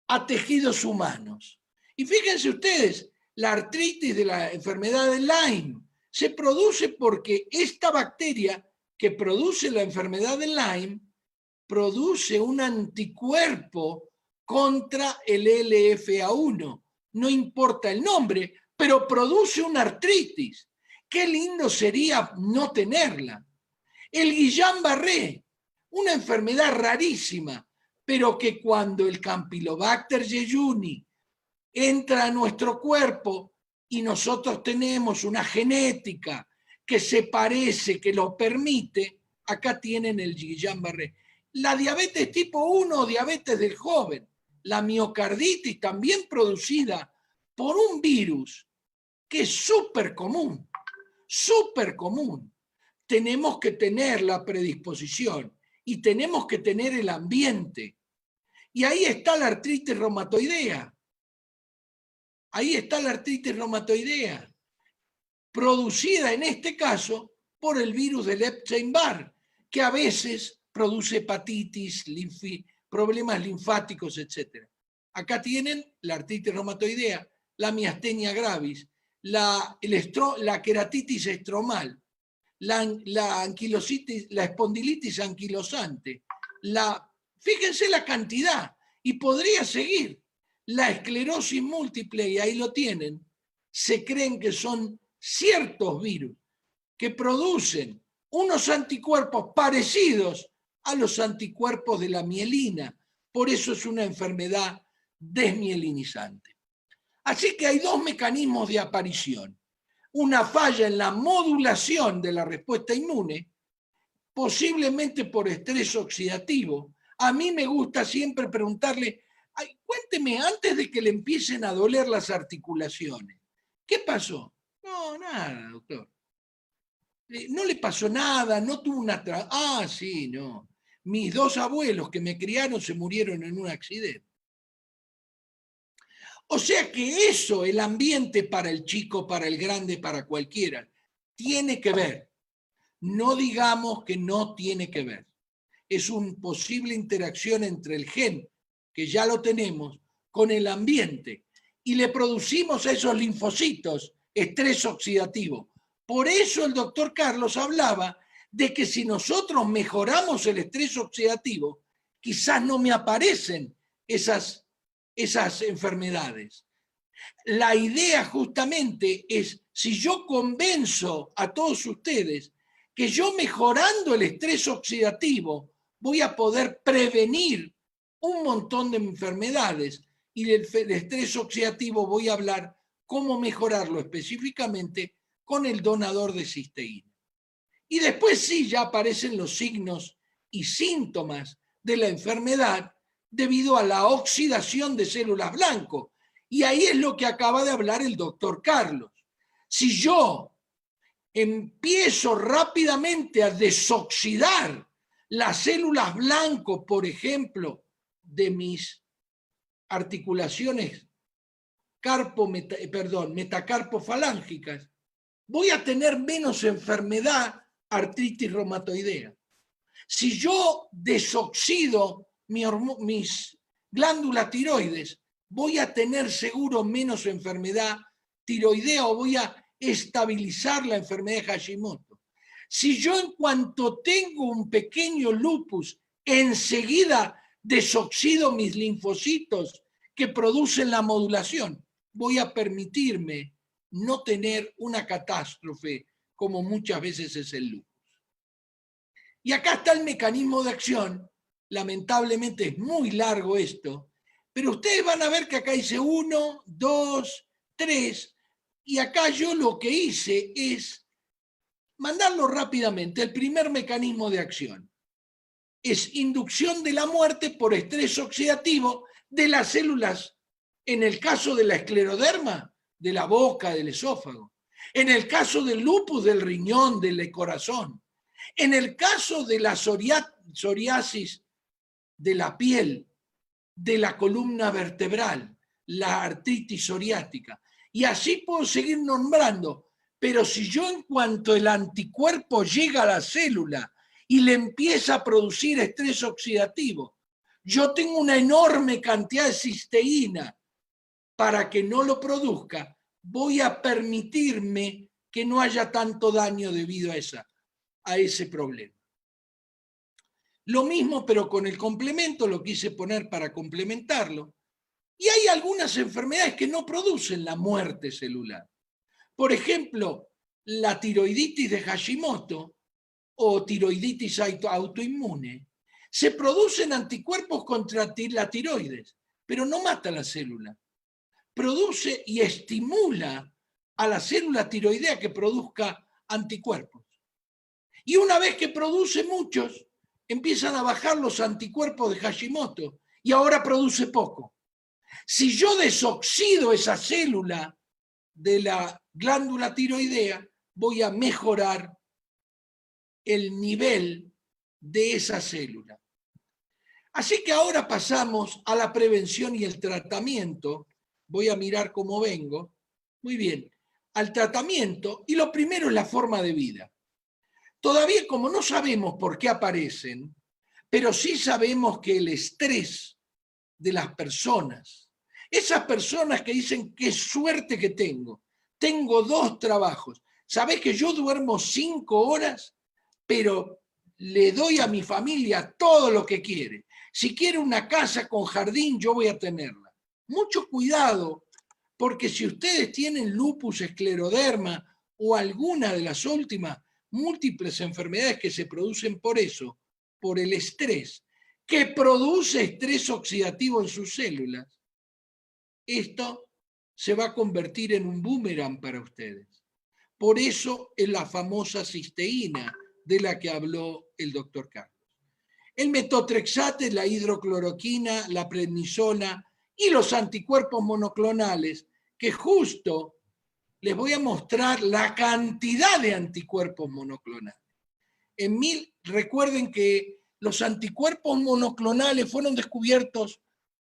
a tejidos humanos. Y fíjense ustedes, la artritis de la enfermedad de Lyme se produce porque esta bacteria que produce la enfermedad de Lyme produce un anticuerpo contra el LFA1. No importa el nombre, pero produce una artritis. Qué lindo sería no tenerla. El Guillain-Barré, una enfermedad rarísima, pero que cuando el Campylobacter jejuni entra a nuestro cuerpo y nosotros tenemos una genética que se parece, que lo permite, acá tienen el Guillain-Barré. La diabetes tipo 1 o diabetes del joven, la miocarditis también producida por un virus que es súper común, súper común. Tenemos que tener la predisposición y tenemos que tener el ambiente. Y ahí está la artritis reumatoidea. Ahí está la artritis reumatoidea, producida en este caso por el virus del Epstein-Barr, que a veces produce hepatitis, problemas linfáticos, etc. Acá tienen la artritis reumatoidea, la miastenia gravis, la queratitis estromal, la espondilitis anquilosante, fíjense la cantidad, y podría seguir. La esclerosis múltiple, y ahí lo tienen, se creen que son ciertos virus que producen unos anticuerpos parecidos a los anticuerpos de la mielina. Por eso es una enfermedad desmielinizante. Así que hay dos mecanismos de aparición. Una falla en la modulación de la respuesta inmune, posiblemente por estrés oxidativo. A mí me gusta siempre preguntarle, cuénteme, antes de que le empiecen a doler las articulaciones, ¿qué pasó? No, nada, doctor. No le pasó nada, no tuvo una... sí, no. Mis dos abuelos que me criaron se murieron en un accidente. O sea que eso, el ambiente para el chico, para el grande, para cualquiera, tiene que ver. No digamos que no tiene que ver. Es una posible interacción entre el gen, que ya lo tenemos, con el ambiente, y le producimos a esos linfocitos estrés oxidativo. Por eso el doctor Carlos hablaba de que si nosotros mejoramos el estrés oxidativo, quizás no me aparecen esas enfermedades. La idea justamente es, si yo convenzo a todos ustedes que yo mejorando el estrés oxidativo voy a poder prevenir un montón de enfermedades, y del estrés oxidativo voy a hablar cómo mejorarlo específicamente con el donador de cisteína. Y después sí ya aparecen los signos y síntomas de la enfermedad debido a la oxidación de células blancas. Y ahí es lo que acaba de hablar el doctor Carlos. Si yo empiezo rápidamente a desoxidar las células blancas, por ejemplo, de mis articulaciones metacarpofalángicas, voy a tener menos enfermedad, artritis reumatoidea. Si yo desoxido mis glándulas tiroides, voy a tener seguro menos enfermedad tiroidea, o voy a estabilizar la enfermedad de Hashimoto. Si yo en cuanto tengo un pequeño lupus, enseguida desoxido mis linfocitos que producen la modulación, voy a permitirme no tener una catástrofe como muchas veces es el lupus. Y acá está el mecanismo de acción. Lamentablemente es muy largo esto, pero ustedes van a ver que acá hice 1, 2, 3, y acá yo lo que hice es mandarlo rápidamente. El primer mecanismo de acción es inducción de la muerte por estrés oxidativo de las células, en el caso de la escleroderma, de la boca, del esófago, en el caso del lupus, del riñón, del corazón, en el caso de la psoriasis de la piel, de la columna vertebral, la artritis psoriática, y así puedo seguir nombrando. Pero si yo en cuanto el anticuerpo llega a la célula y le empieza a producir estrés oxidativo, yo tengo una enorme cantidad de cisteína para que no lo produzca, voy a permitirme que no haya tanto daño debido a ese problema. Lo mismo, pero con el complemento, lo quise poner para complementarlo. Y hay algunas enfermedades que no producen la muerte celular. Por ejemplo, la tiroiditis de Hashimoto o tiroiditis autoinmune. Se producen anticuerpos contra la tiroides, pero no mata la célula. Produce y estimula a la célula tiroidea que produzca anticuerpos. Y una vez que produce muchos, empiezan a bajar los anticuerpos de Hashimoto y ahora produce poco. Si yo desoxido esa célula de la glándula tiroidea, voy a mejorar el nivel de esa célula. Así que ahora pasamos a la prevención y el tratamiento. Voy a mirar cómo vengo. Muy bien, al tratamiento, y lo primero es la forma de vida. Todavía, como no sabemos por qué aparecen, pero sí sabemos que el estrés de las personas, esas personas que dicen qué suerte que tengo 2 trabajos, ¿sabés que yo duermo 5 horas, pero le doy a mi familia todo lo que quiere? Si quiere una casa con jardín, yo voy a tenerla. Mucho cuidado, porque si ustedes tienen lupus, escleroderma o alguna de las últimas múltiples enfermedades que se producen por eso, por el estrés, que produce estrés oxidativo en sus células, esto se va a convertir en un boomerang para ustedes. Por eso es la famosa cisteína de la que habló el doctor Carlos. El metotrexate, la hidrocloroquina, la prednisona y los anticuerpos monoclonales, que justo les voy a mostrar la cantidad de anticuerpos monoclonales. Recuerden que los anticuerpos monoclonales fueron descubiertos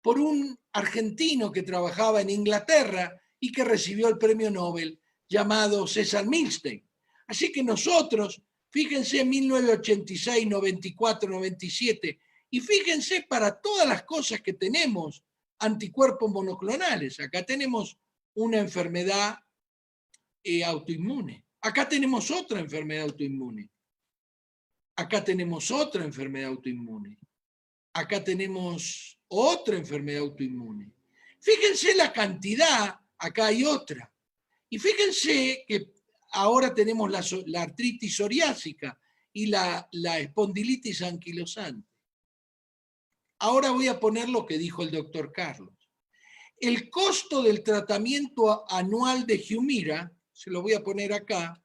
por un argentino que trabajaba en Inglaterra y que recibió el premio Nobel llamado César Milstein. Así que nosotros, fíjense en 1986, 94, 97, y fíjense para todas las cosas que tenemos anticuerpos monoclonales. Acá tenemos una enfermedad autoinmune. Acá tenemos otra enfermedad autoinmune. Acá tenemos otra enfermedad autoinmune. Acá tenemos otra enfermedad autoinmune. Fíjense la cantidad, acá hay otra. Y fíjense que ahora tenemos la artritis psoriásica y la espondilitis anquilosante. Ahora voy a poner lo que dijo el doctor Carlos. El costo del tratamiento anual de Humira, se lo voy a poner acá,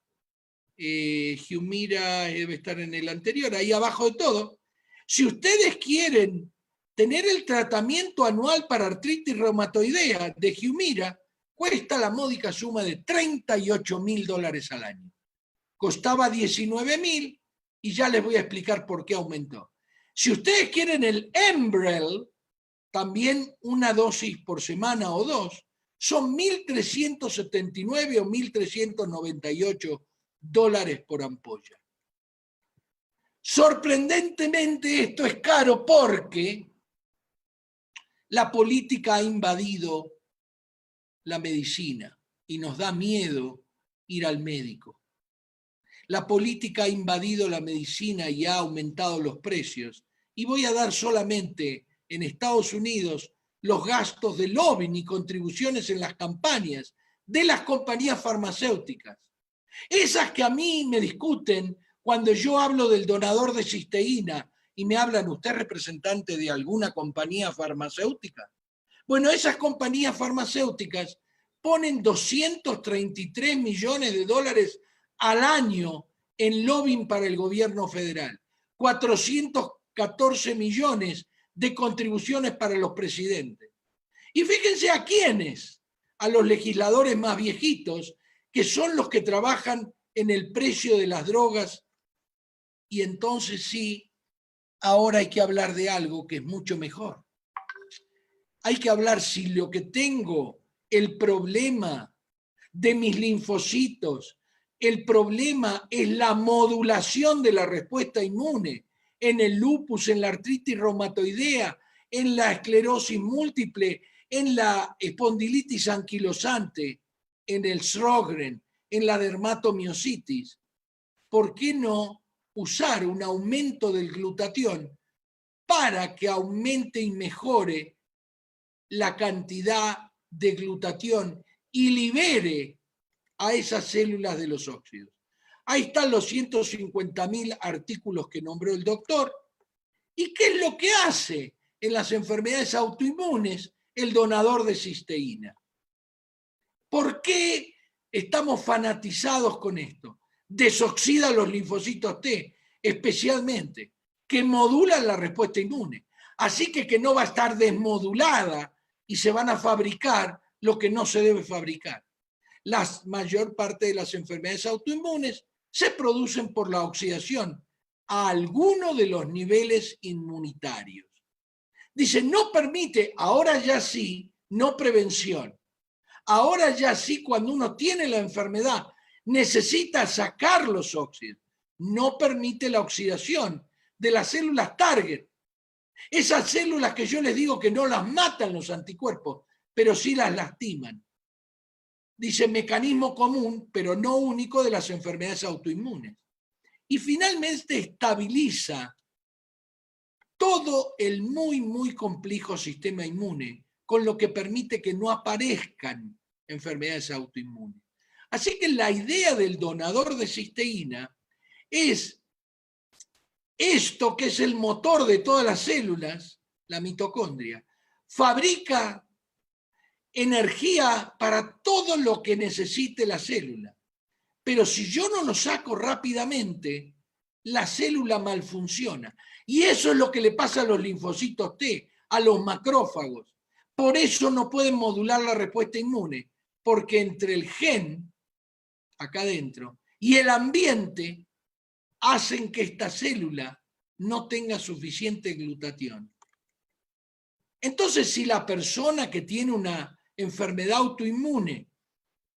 Humira debe estar en el anterior, ahí abajo de todo. Si ustedes quieren tener el tratamiento anual para artritis reumatoidea de Humira, cuesta la módica suma de $38.000 al año. Costaba $19.000 y ya les voy a explicar por qué aumentó. Si ustedes quieren el Enbrel, también una dosis por semana o 2, son $1.379 o $1.398 por ampolla. Sorprendentemente esto es caro porque la política ha invadido la medicina y nos da miedo ir al médico. la política ha invadido la medicina y ha aumentado los precios. Y voy a dar solamente en Estados Unidos los gastos de lobbying y contribuciones en las campañas de las compañías farmacéuticas. Esas que a mí me discuten cuando yo hablo del donador de cisteína y me hablan, ¿usted es representante de alguna compañía farmacéutica? Bueno, esas compañías farmacéuticas ponen 233 millones de dólares al año en lobbying para el gobierno federal, 414 millones de contribuciones para los presidentes. Y fíjense a quiénes, a los legisladores más viejitos, que son los que trabajan en el precio de las drogas. Y entonces sí, ahora hay que hablar de algo que es mucho mejor. Hay que hablar si lo que tengo, el problema de mis linfocitos, el problema es la modulación de la respuesta inmune en el lupus, en la artritis reumatoidea, en la esclerosis múltiple, en la espondilitis anquilosante, en el Sjögren, en la dermatomiositis. ¿Por qué no usar un aumento del glutatión para que aumente y mejore la cantidad de glutatión y libere a esas células de los óxidos? Ahí están los 150.000 artículos que nombró el doctor. ¿Y qué es lo que hace en las enfermedades autoinmunes el donador de cisteína? ¿Por qué estamos fanatizados con esto? Desoxida los linfocitos T, especialmente, que modulan la respuesta inmune. Así que no va a estar desmodulada y se van a fabricar lo que no se debe fabricar. La mayor parte de las enfermedades autoinmunes se producen por la oxidación a alguno de los niveles inmunitarios. Dice, no permite, ahora ya sí, no prevención. Ahora ya sí, cuando uno tiene la enfermedad, necesita sacar los óxidos. No permite la oxidación de las células target. Esas células que yo les digo que no las matan los anticuerpos, pero sí las lastiman. Dice, mecanismo común, pero no único de las enfermedades autoinmunes. Y finalmente estabiliza todo el muy complejo sistema inmune, con lo que permite que no aparezcan enfermedades autoinmunes. Así que la idea del donador de cisteína es esto que es el motor de todas las células, la mitocondria, fabrica energía para todo lo que necesite la célula. Pero si yo no lo saco rápidamente, la célula malfunciona. Y eso es lo que le pasa a los linfocitos T, a los macrófagos. Por eso no pueden modular la respuesta inmune, porque entre el gen, acá adentro, y el ambiente, hacen que esta célula no tenga suficiente glutatión. Entonces, si la persona que tiene una enfermedad autoinmune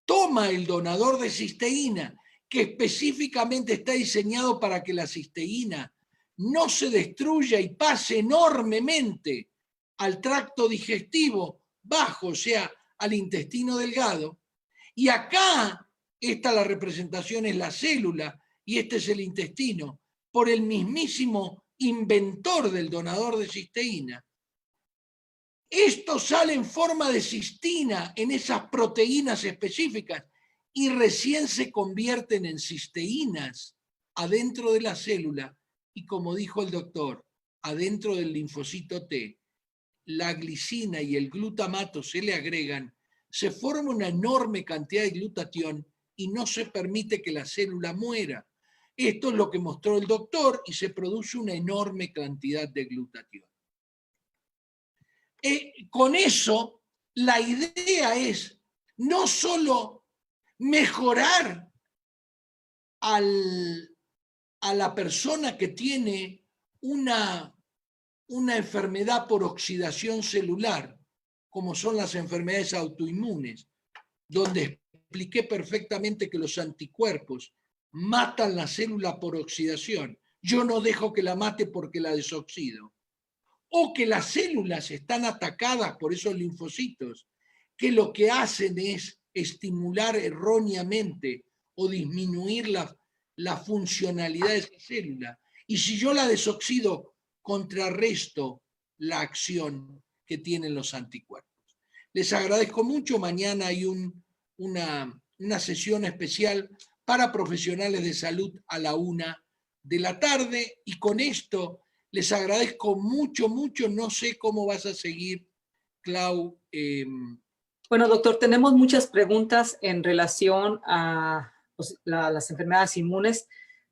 toma el donador de cisteína, que específicamente está diseñado para que la cisteína no se destruya y pase enormemente al tracto digestivo bajo, o sea, al intestino delgado, y acá la representación es la célula y este es el intestino, por el mismísimo inventor del donador de cisteína. Esto sale en forma de cistina en esas proteínas específicas y recién se convierten en cisteínas adentro de la célula y, como dijo el doctor, adentro del linfocito T, la glicina y el glutamato se le agregan, se forma una enorme cantidad de glutatión y no se permite que la célula muera. Esto es lo que mostró el doctor y se produce una enorme cantidad de glutatión. Con eso, la idea es no solo mejorar a la persona que tiene una enfermedad por oxidación celular, como son las enfermedades autoinmunes, donde expliqué perfectamente que los anticuerpos matan la célula por oxidación. Yo no dejo que la mate porque la desoxido. O que las células están atacadas por esos linfocitos, que lo que hacen es estimular erróneamente o disminuir la funcionalidad de esa célula. Y si yo la desoxido, contrarresto la acción que tienen los anticuerpos. Les agradezco mucho. Mañana hay una sesión especial para profesionales de salud a la 1:00 p.m. Y con esto les agradezco mucho, mucho. No sé cómo vas a seguir, Clau. Bueno, doctor, tenemos muchas preguntas en relación a las enfermedades inmunes,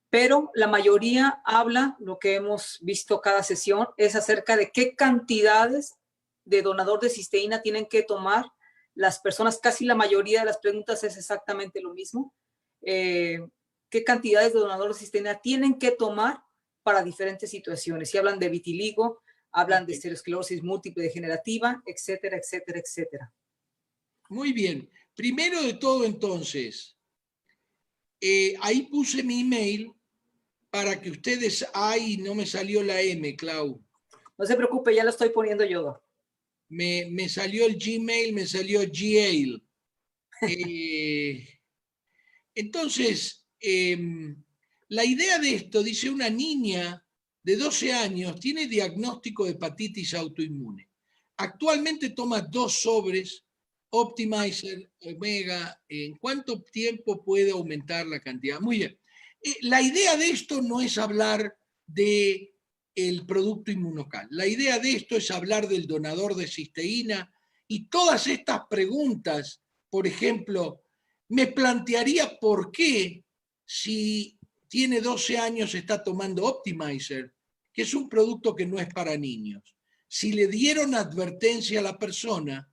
pero la mayoría habla, lo que hemos visto cada sesión, es acerca de qué cantidades de donador de cisteína tienen que tomar las personas. Casi la mayoría de las preguntas es exactamente lo mismo. ¿Qué cantidades de donador de cisteína tienen que tomar para diferentes situaciones? Si hablan de vitiligo, hablan de esclerosis múltiple degenerativa, etcétera, etcétera, etcétera. Muy bien. Primero de todo, entonces, ahí puse mi email para que ustedes... Ay, no me salió la M, Clau. No se preocupe, ya lo estoy poniendo yo. Me salió el Gmail, me salió Gmail. Entonces, la idea de esto, dice, una niña de 12 años tiene diagnóstico de hepatitis autoinmune. Actualmente toma 2 sobres Optimizer Omega. ¿En cuánto tiempo puede aumentar la cantidad? Muy bien. La idea de esto no es hablar del producto inmunocal. La idea de esto es hablar del donador de cisteína y todas estas preguntas. Por ejemplo, me plantearía por qué, si tiene 12 años, está tomando Optimizer, que es un producto que no es para niños. Si le dieron advertencia a la persona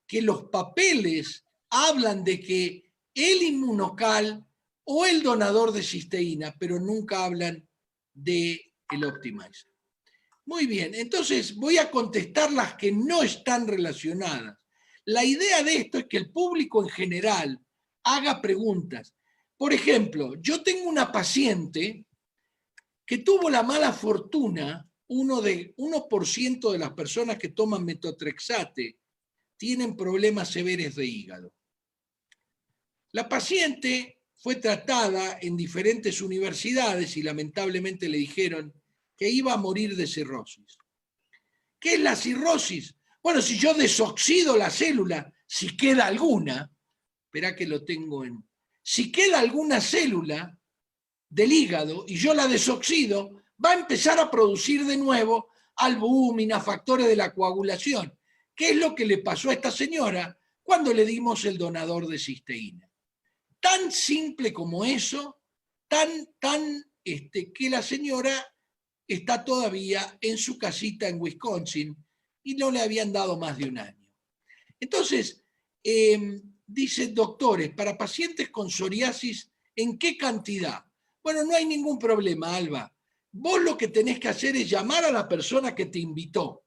que los papeles hablan de que el inmunocal o el donador de cisteína, pero nunca hablan del Optimizer. Muy bien, entonces voy a contestar las que no están relacionadas. La idea de esto es que el público en general haga preguntas. Por ejemplo, yo tengo una paciente que tuvo la mala fortuna, 1% de las personas que toman metotrexate tienen problemas severos de hígado. La paciente fue tratada en diferentes universidades y lamentablemente le dijeron que iba a morir de cirrosis. ¿Qué es la cirrosis? Bueno, si yo desoxido la célula, si queda alguna, espera que lo tengo en... Si queda alguna célula del hígado y yo la desoxido, va a empezar a producir de nuevo albúmina, factores de la coagulación. ¿Qué es lo que le pasó a esta señora cuando le dimos el donador de cisteína? Tan simple como eso, que la señora está todavía en su casita en Wisconsin y no le habían dado más de 1 año. Entonces, dice, doctores, para pacientes con psoriasis, ¿en qué cantidad? Bueno, no hay ningún problema, Alba. Vos lo que tenés que hacer es llamar a la persona que te invitó.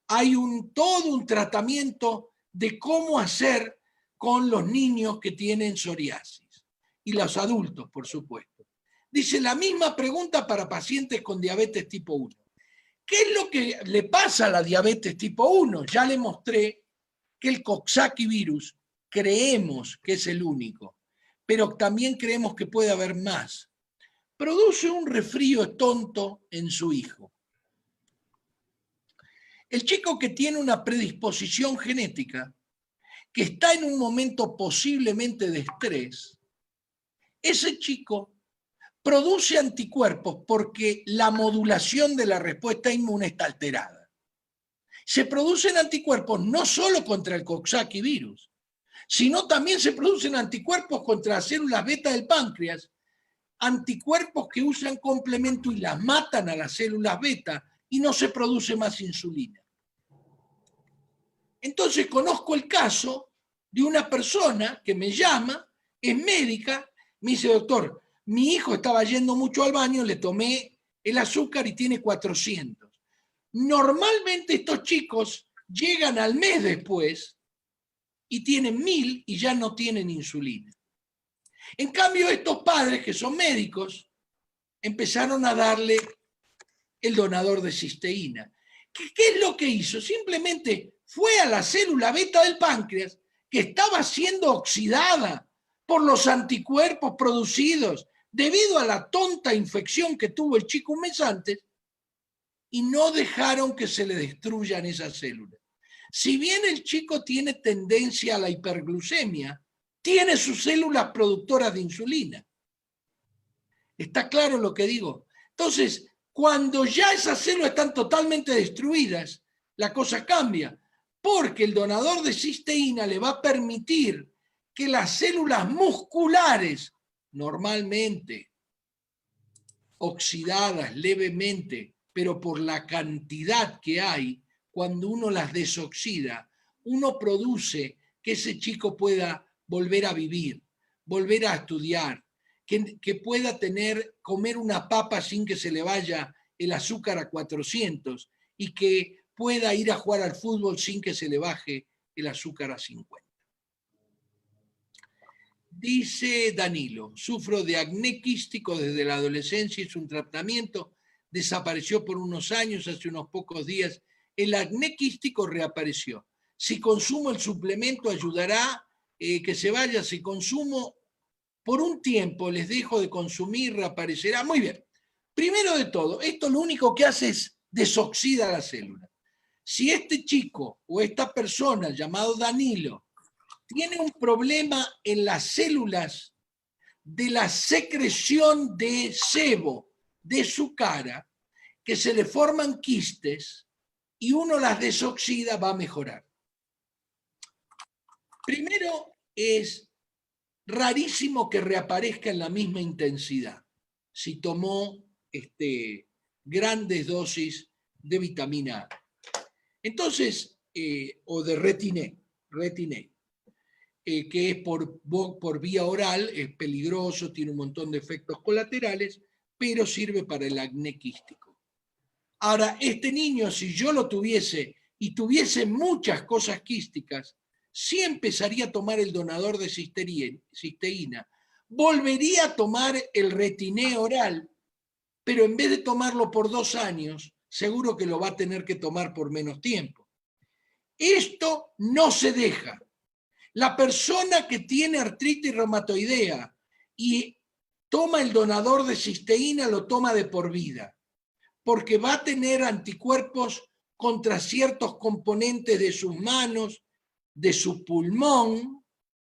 Hay todo un tratamiento de cómo hacer con los niños que tienen psoriasis y los adultos, por supuesto. Dice, la misma pregunta para pacientes con diabetes tipo 1. ¿Qué es lo que le pasa a la diabetes tipo 1? Ya le mostré que el Coxsackie virus creemos que es el único, pero también creemos que puede haber más. Produce un resfrío tonto en su hijo. El chico que tiene una predisposición genética, que está en un momento posiblemente de estrés, ese chico produce anticuerpos porque la modulación de la respuesta inmune está alterada. Se producen anticuerpos no solo contra el Coxsackie virus, sino también se producen anticuerpos contra las células beta del páncreas, anticuerpos que usan complemento y las matan a las células beta y no se produce más insulina. Entonces conozco el caso de una persona que me llama, es médica, me dice, doctor, mi hijo estaba yendo mucho al baño, le tomé el azúcar y tiene 400. Normalmente estos chicos llegan al mes después y tienen 1000 y ya no tienen insulina. En cambio, estos padres que son médicos empezaron a darle el donador de cisteína. ¿Qué es lo que hizo? Simplemente fue a la célula beta del páncreas que estaba siendo oxidada por los anticuerpos producidos debido a la tonta infección que tuvo el chico un mes antes, y no dejaron que se le destruyan esas células. Si bien el chico tiene tendencia a la hiperglucemia, tiene sus células productoras de insulina. ¿Está claro lo que digo? Entonces, cuando ya esas células están totalmente destruidas, la cosa cambia, porque el donador de cisteína le va a permitir que las células musculares, normalmente oxidadas levemente, pero por la cantidad que hay, cuando uno las desoxida, uno produce que ese chico pueda volver a vivir, volver a estudiar, que pueda comer una papa sin que se le vaya el azúcar a 400 y que pueda ir a jugar al fútbol sin que se le baje el azúcar a 50. Dice Danilo, sufro de acné quístico desde la adolescencia, hice un tratamiento, desapareció por unos años, hace unos pocos días, el acné quístico reapareció. Si consumo el suplemento ayudará que se vaya, si consumo por un tiempo, les dejo de consumir, reaparecerá. Muy bien. Primero de todo, esto lo único que hace es desoxida la célula. Si este chico o esta persona llamado Danilo tiene un problema en las células de la secreción de sebo de su cara, que se le forman quistes y uno las desoxida, va a mejorar. Primero, es rarísimo que reaparezca en la misma intensidad si tomó grandes dosis de vitamina A. Entonces, o de retiné, que es por vía oral, es peligroso, tiene un montón de efectos colaterales, pero sirve para el acné quístico. Ahora, este niño, si yo lo tuviese y tuviese muchas cosas quísticas, sí empezaría a tomar el donador de cisteína, volvería a tomar el retiné oral, pero en vez de tomarlo por 2 años, seguro que lo va a tener que tomar por menos tiempo. Esto no se deja. La persona que tiene artritis reumatoidea y toma el donador de cisteína lo toma de por vida, porque va a tener anticuerpos contra ciertos componentes de sus manos, de su pulmón,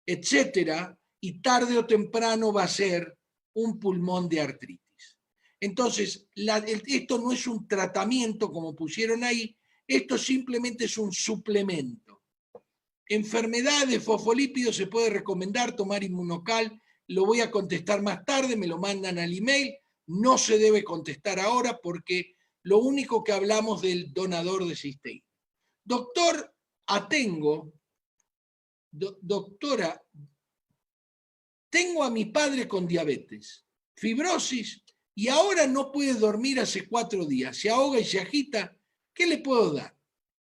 etcétera, y tarde o temprano va a ser un pulmón de artritis. Entonces, esto no es un tratamiento como pusieron ahí, esto simplemente es un suplemento. Enfermedad de fosfolípidos se puede recomendar tomar Inmunocal, lo voy a contestar más tarde, me lo mandan al email, no se debe contestar ahora porque lo único que hablamos del donador de cisteína. Doctor Atengo, doctora, tengo a mi padre con diabetes, fibrosis y ahora no puede dormir hace 4 días, se ahoga y se agita, ¿qué le puedo dar?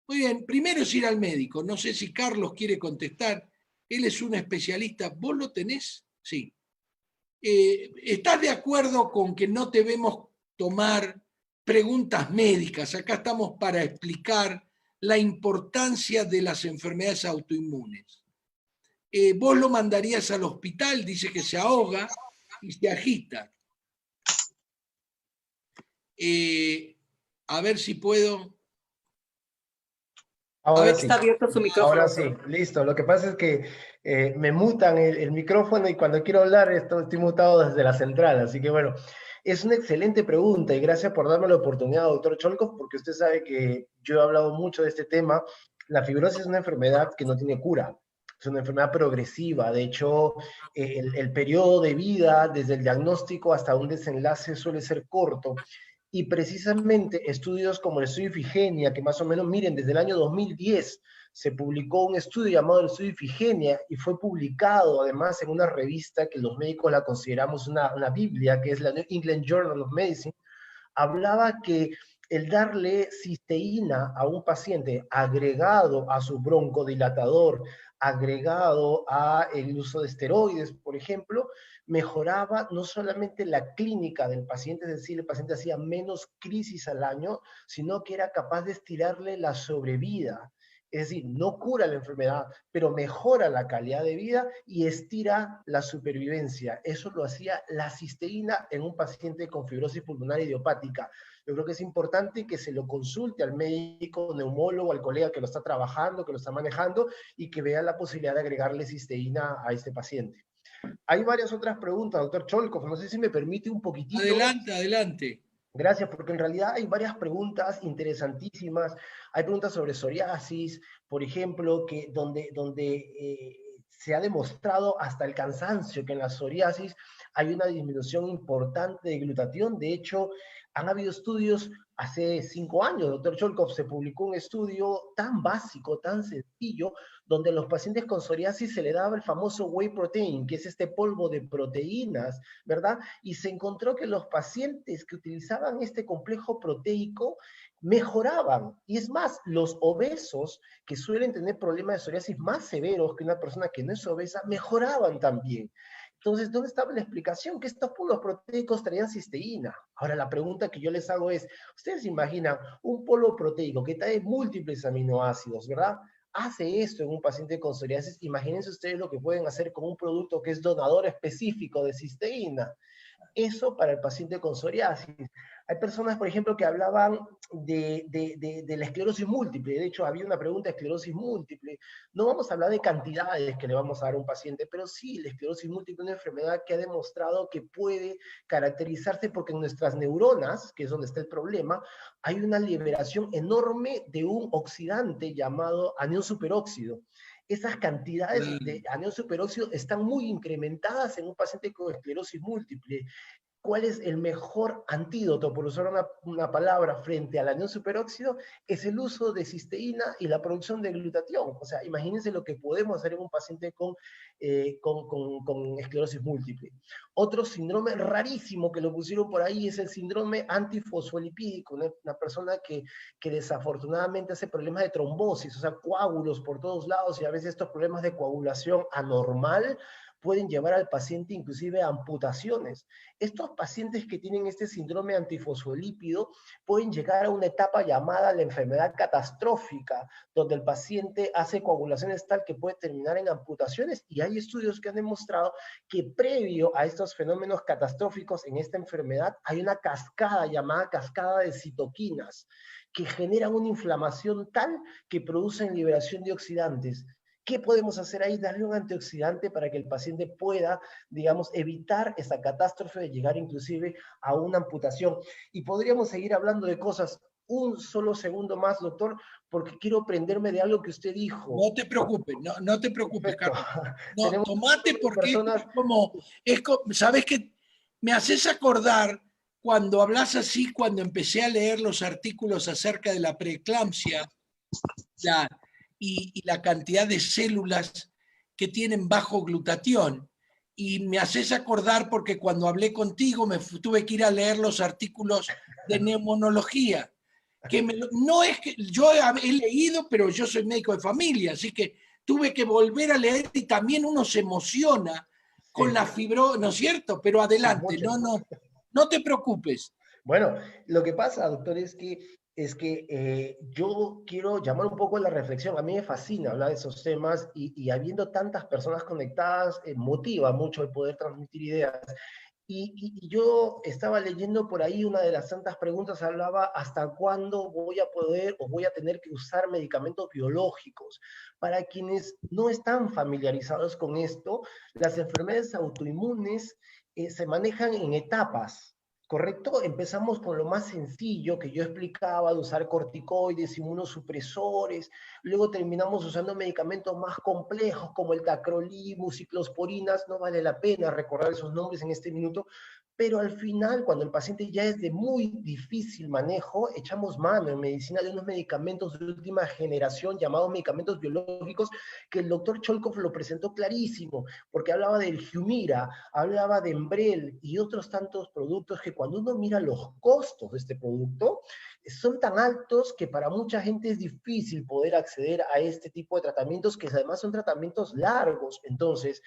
Muy bien, primero es ir al médico, no sé si Carlos quiere contestar, él es un especialista, ¿vos lo tenés? Sí. ¿Estás de acuerdo con que no debemos tomar preguntas médicas? Acá estamos para explicar la importancia de las enfermedades autoinmunes. Vos lo mandarías al hospital, dice que se ahoga y se agita. A ver si puedo. Ahora sí. Está abierto su micrófono. Ahora sí, listo. Lo que pasa es que me mutan el micrófono y cuando quiero hablar estoy mutado desde la central. Así que bueno, es una excelente pregunta y gracias por darme la oportunidad, doctor Cholkov, porque usted sabe que yo he hablado mucho de este tema. La fibrosis es una enfermedad que no tiene cura. Es una enfermedad progresiva. De hecho, el periodo de vida desde el diagnóstico hasta un desenlace suele ser corto. Y precisamente estudios como el estudio Ifigenia, que más o menos, miren, desde el año 2010 se publicó un estudio llamado el estudio Ifigenia y fue publicado además en una revista que los médicos la consideramos una biblia, que es la New England Journal of Medicine, hablaba que el darle cisteína a un paciente agregado a su broncodilatador, agregado a el uso de esteroides, por ejemplo, mejoraba no solamente la clínica del paciente, es decir, el paciente hacía menos crisis al año, sino que era capaz de estirarle la sobrevida. Es decir, no cura la enfermedad, pero mejora la calidad de vida y estira la supervivencia. Eso lo hacía la cisteína en un paciente con fibrosis pulmonar idiopática. Yo creo que es importante que se lo consulte al médico, neumólogo, al colega que lo está trabajando, que lo está manejando, y que vea la posibilidad de agregarle cisteína a este paciente. Hay varias otras preguntas, doctor Cholkov, no sé si me permite un poquitito. Adelante, adelante. Gracias, porque en realidad hay varias preguntas interesantísimas. Hay preguntas sobre psoriasis, por ejemplo, donde se ha demostrado hasta el cansancio que en la psoriasis hay una disminución importante de glutatión. De hecho, han habido estudios hace 5 años, doctor Cholkov, se publicó un estudio tan básico, tan sencillo, donde a los pacientes con psoriasis se le daba el famoso whey protein, que es este polvo de proteínas, ¿verdad? Y se encontró que los pacientes que utilizaban este complejo proteico mejoraban. Y es más, los obesos que suelen tener problemas de psoriasis más severos que una persona que no es obesa, mejoraban también. Entonces, ¿dónde estaba la explicación? Que estos polos proteicos traían cisteína. Ahora, la pregunta que yo les hago es, ¿ustedes se imaginan un polo proteico que trae múltiples aminoácidos, ¿verdad? Hace esto en un paciente con psoriasis? Imagínense ustedes lo que pueden hacer con un producto que es donador específico de cisteína. Eso para el paciente con psoriasis. Hay personas, por ejemplo, que hablaban de la esclerosis múltiple. De hecho, había una pregunta de esclerosis múltiple. No vamos a hablar de cantidades que le vamos a dar a un paciente, pero sí, la esclerosis múltiple es una enfermedad que ha demostrado que puede caracterizarse porque en nuestras neuronas, que es donde está el problema, hay una liberación enorme de un oxidante llamado anión superóxido. Esas cantidades de anión superóxido están muy incrementadas en un paciente con esclerosis múltiple. ¿Cuál es el mejor antídoto, por usar una palabra, frente al anión superóxido? Es el uso de cisteína y la producción de glutatión. O sea, imagínense lo que podemos hacer en un paciente con esclerosis múltiple. Otro síndrome rarísimo que lo pusieron por ahí es el síndrome antifosfolipídico, una persona que desafortunadamente hace problemas de trombosis, o sea, coágulos por todos lados, y a veces estos problemas de coagulación anormal pueden llevar al paciente inclusive a amputaciones. Estos pacientes que tienen este síndrome antifosfolípido pueden llegar a una etapa llamada la enfermedad catastrófica, donde el paciente hace coagulaciones tal que puede terminar en amputaciones, y hay estudios que han demostrado que previo a estos fenómenos catastróficos en esta enfermedad hay una cascada llamada cascada de citoquinas que generan una inflamación tal que producen liberación de oxidantes. ¿Qué podemos hacer ahí? Darle un antioxidante para que el paciente pueda, digamos, evitar esa catástrofe de llegar inclusive a una amputación. Y podríamos seguir hablando de cosas. Un solo segundo más, doctor, porque quiero prenderme de algo que usted dijo. No te preocupes, no te preocupes, Perfecto. Carlos. No, Tenemos tomate porque personas... ¿sabes qué? Me haces acordar cuando hablas así, cuando empecé a leer los artículos acerca de la preeclampsia, y la cantidad de células que tienen bajo glutatión. Y me haces acordar porque cuando hablé contigo tuve que ir a leer los artículos de neumonología. No es que yo he leído, pero yo soy médico de familia, así que tuve que volver a leer y también uno se emociona con la fibrosis, ¿no es cierto? Pero adelante, Sí, no te preocupes. Bueno, lo que pasa, doctor, es que yo quiero llamar un poco a la reflexión. A mí me fascina hablar de esos temas y habiendo tantas personas conectadas, motiva mucho el poder transmitir ideas. Y yo estaba leyendo por ahí una de las tantas preguntas, hablaba hasta cuándo voy a poder o voy a tener que usar medicamentos biológicos. Para quienes no están familiarizados con esto, las enfermedades autoinmunes se manejan en etapas. ¿Correcto? Empezamos con lo más sencillo que yo explicaba, de usar corticoides, inmunosupresores, luego terminamos usando medicamentos más complejos como el tacrolimus, ciclosporinas. No vale la pena recordar esos nombres en este minuto, pero al final, cuando el paciente ya es de muy difícil manejo, echamos mano en medicina de unos medicamentos de última generación llamados medicamentos biológicos, que el doctor Cholkov lo presentó clarísimo, porque hablaba del Humira, hablaba de Enbrel y otros tantos productos que cuando uno mira los costos de este producto, son tan altos que para mucha gente es difícil poder acceder a este tipo de tratamientos, que además son tratamientos largos. Entonces,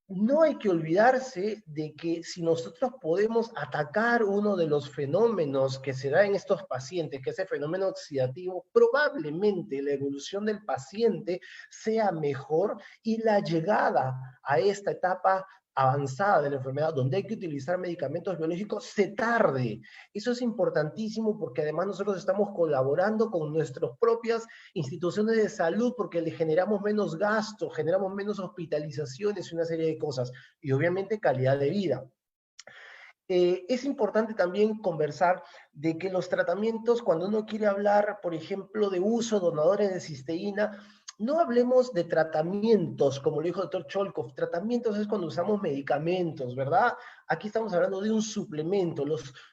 no hay que olvidarse de que si nosotros podemos atacar uno de los fenómenos que se da en estos pacientes, que es el fenómeno oxidativo, probablemente la evolución del paciente sea mejor y la llegada a esta etapa avanzada de la enfermedad, donde hay que utilizar medicamentos biológicos, se tarde. Eso es importantísimo porque además nosotros estamos colaborando con nuestras propias instituciones de salud porque le generamos menos gasto, generamos menos hospitalizaciones y una serie de cosas. Y obviamente calidad de vida. Es importante también conversar de que los tratamientos, cuando uno quiere hablar, por ejemplo, de uso de donadores de cisteína, no hablemos de tratamientos, como lo dijo el doctor Cholkov. Tratamientos es cuando usamos medicamentos, ¿verdad? Aquí estamos hablando de un suplemento.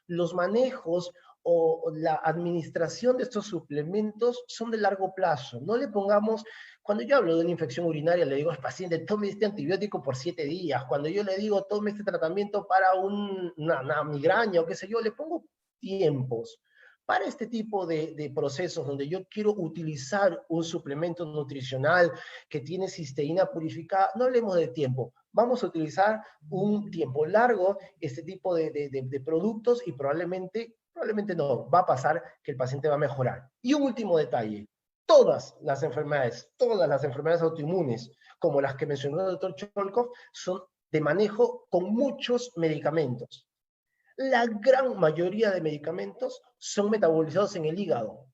Los manejos o la administración de estos suplementos son de largo plazo. No le pongamos, cuando yo hablo de una infección urinaria, le digo al paciente, tome este antibiótico por 7 días. Cuando yo le digo, tome este tratamiento para una migraña o qué sé yo, le pongo tiempos. Para este tipo de procesos donde yo quiero utilizar un suplemento nutricional que tiene cisteína purificada, no hablemos de tiempo. Vamos a utilizar un tiempo largo este tipo de productos y probablemente no, va a pasar que el paciente va a mejorar. Y un último detalle, todas las enfermedades autoinmunes, como las que mencionó el doctor Cholkov, son de manejo con muchos medicamentos. La gran mayoría de medicamentos son metabolizados en el hígado.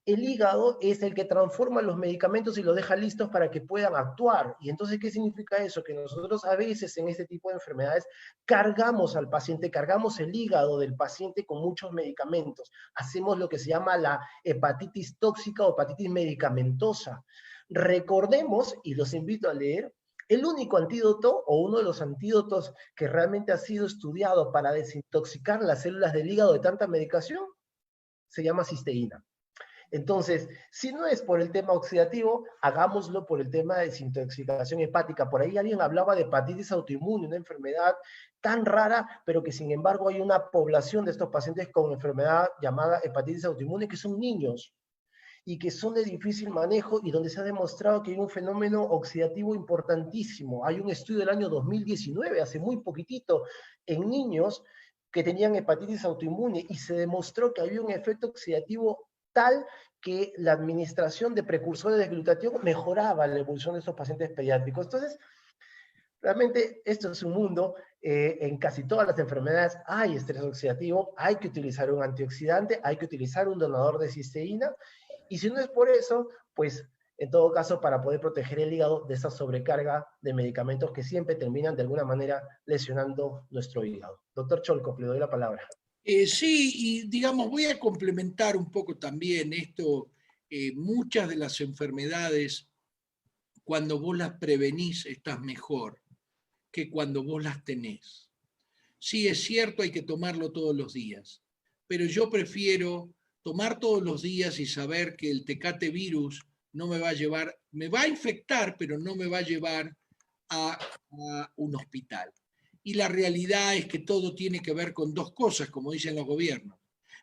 El hígado es el que transforma los medicamentos y los deja listos para que puedan actuar. Y entonces, ¿qué significa eso? Que nosotros a veces en este tipo de enfermedades cargamos al paciente, cargamos el hígado del paciente con muchos medicamentos. Hacemos lo que se llama la hepatitis tóxica o hepatitis medicamentosa. Recordemos, y los invito a leer, el único antídoto o uno de los antídotos que realmente ha sido estudiado para desintoxicar las células del hígado de tanta medicación se llama cisteína. Entonces, si no es por el tema oxidativo, hagámoslo por el tema de desintoxicación hepática. Por ahí alguien hablaba de hepatitis autoinmune, una enfermedad tan rara, pero que sin embargo hay una población de estos pacientes con enfermedad llamada hepatitis autoinmune que son niños y que son de difícil manejo y donde se ha demostrado que hay un fenómeno oxidativo importantísimo. Hay un estudio del año 2019, hace muy poquitito, en niños que tenían hepatitis autoinmune y se demostró que había un efecto oxidativo tal que la administración de precursores de glutatión mejoraba la evolución de estos pacientes pediátricos. Entonces, realmente esto es un mundo, en casi todas las enfermedades hay estrés oxidativo, hay que utilizar un antioxidante, hay que utilizar un donador de cisteína, y si no es por eso, pues en todo caso para poder proteger el hígado de esa sobrecarga de medicamentos que siempre terminan de alguna manera lesionando nuestro hígado. Doctor Cholkov, le doy la palabra. Sí, y digamos, voy a complementar un poco también esto. Muchas de las enfermedades, cuando vos las prevenís, estás mejor que cuando vos las tenés. Sí, es cierto, hay que tomarlo todos los días, pero yo prefiero tomar todos los días y saber que el Tecate virus no me va a llevar, me va a infectar, pero no me va a llevar a un hospital. Y la realidad es que todo tiene que ver con dos cosas, como dicen los gobiernos.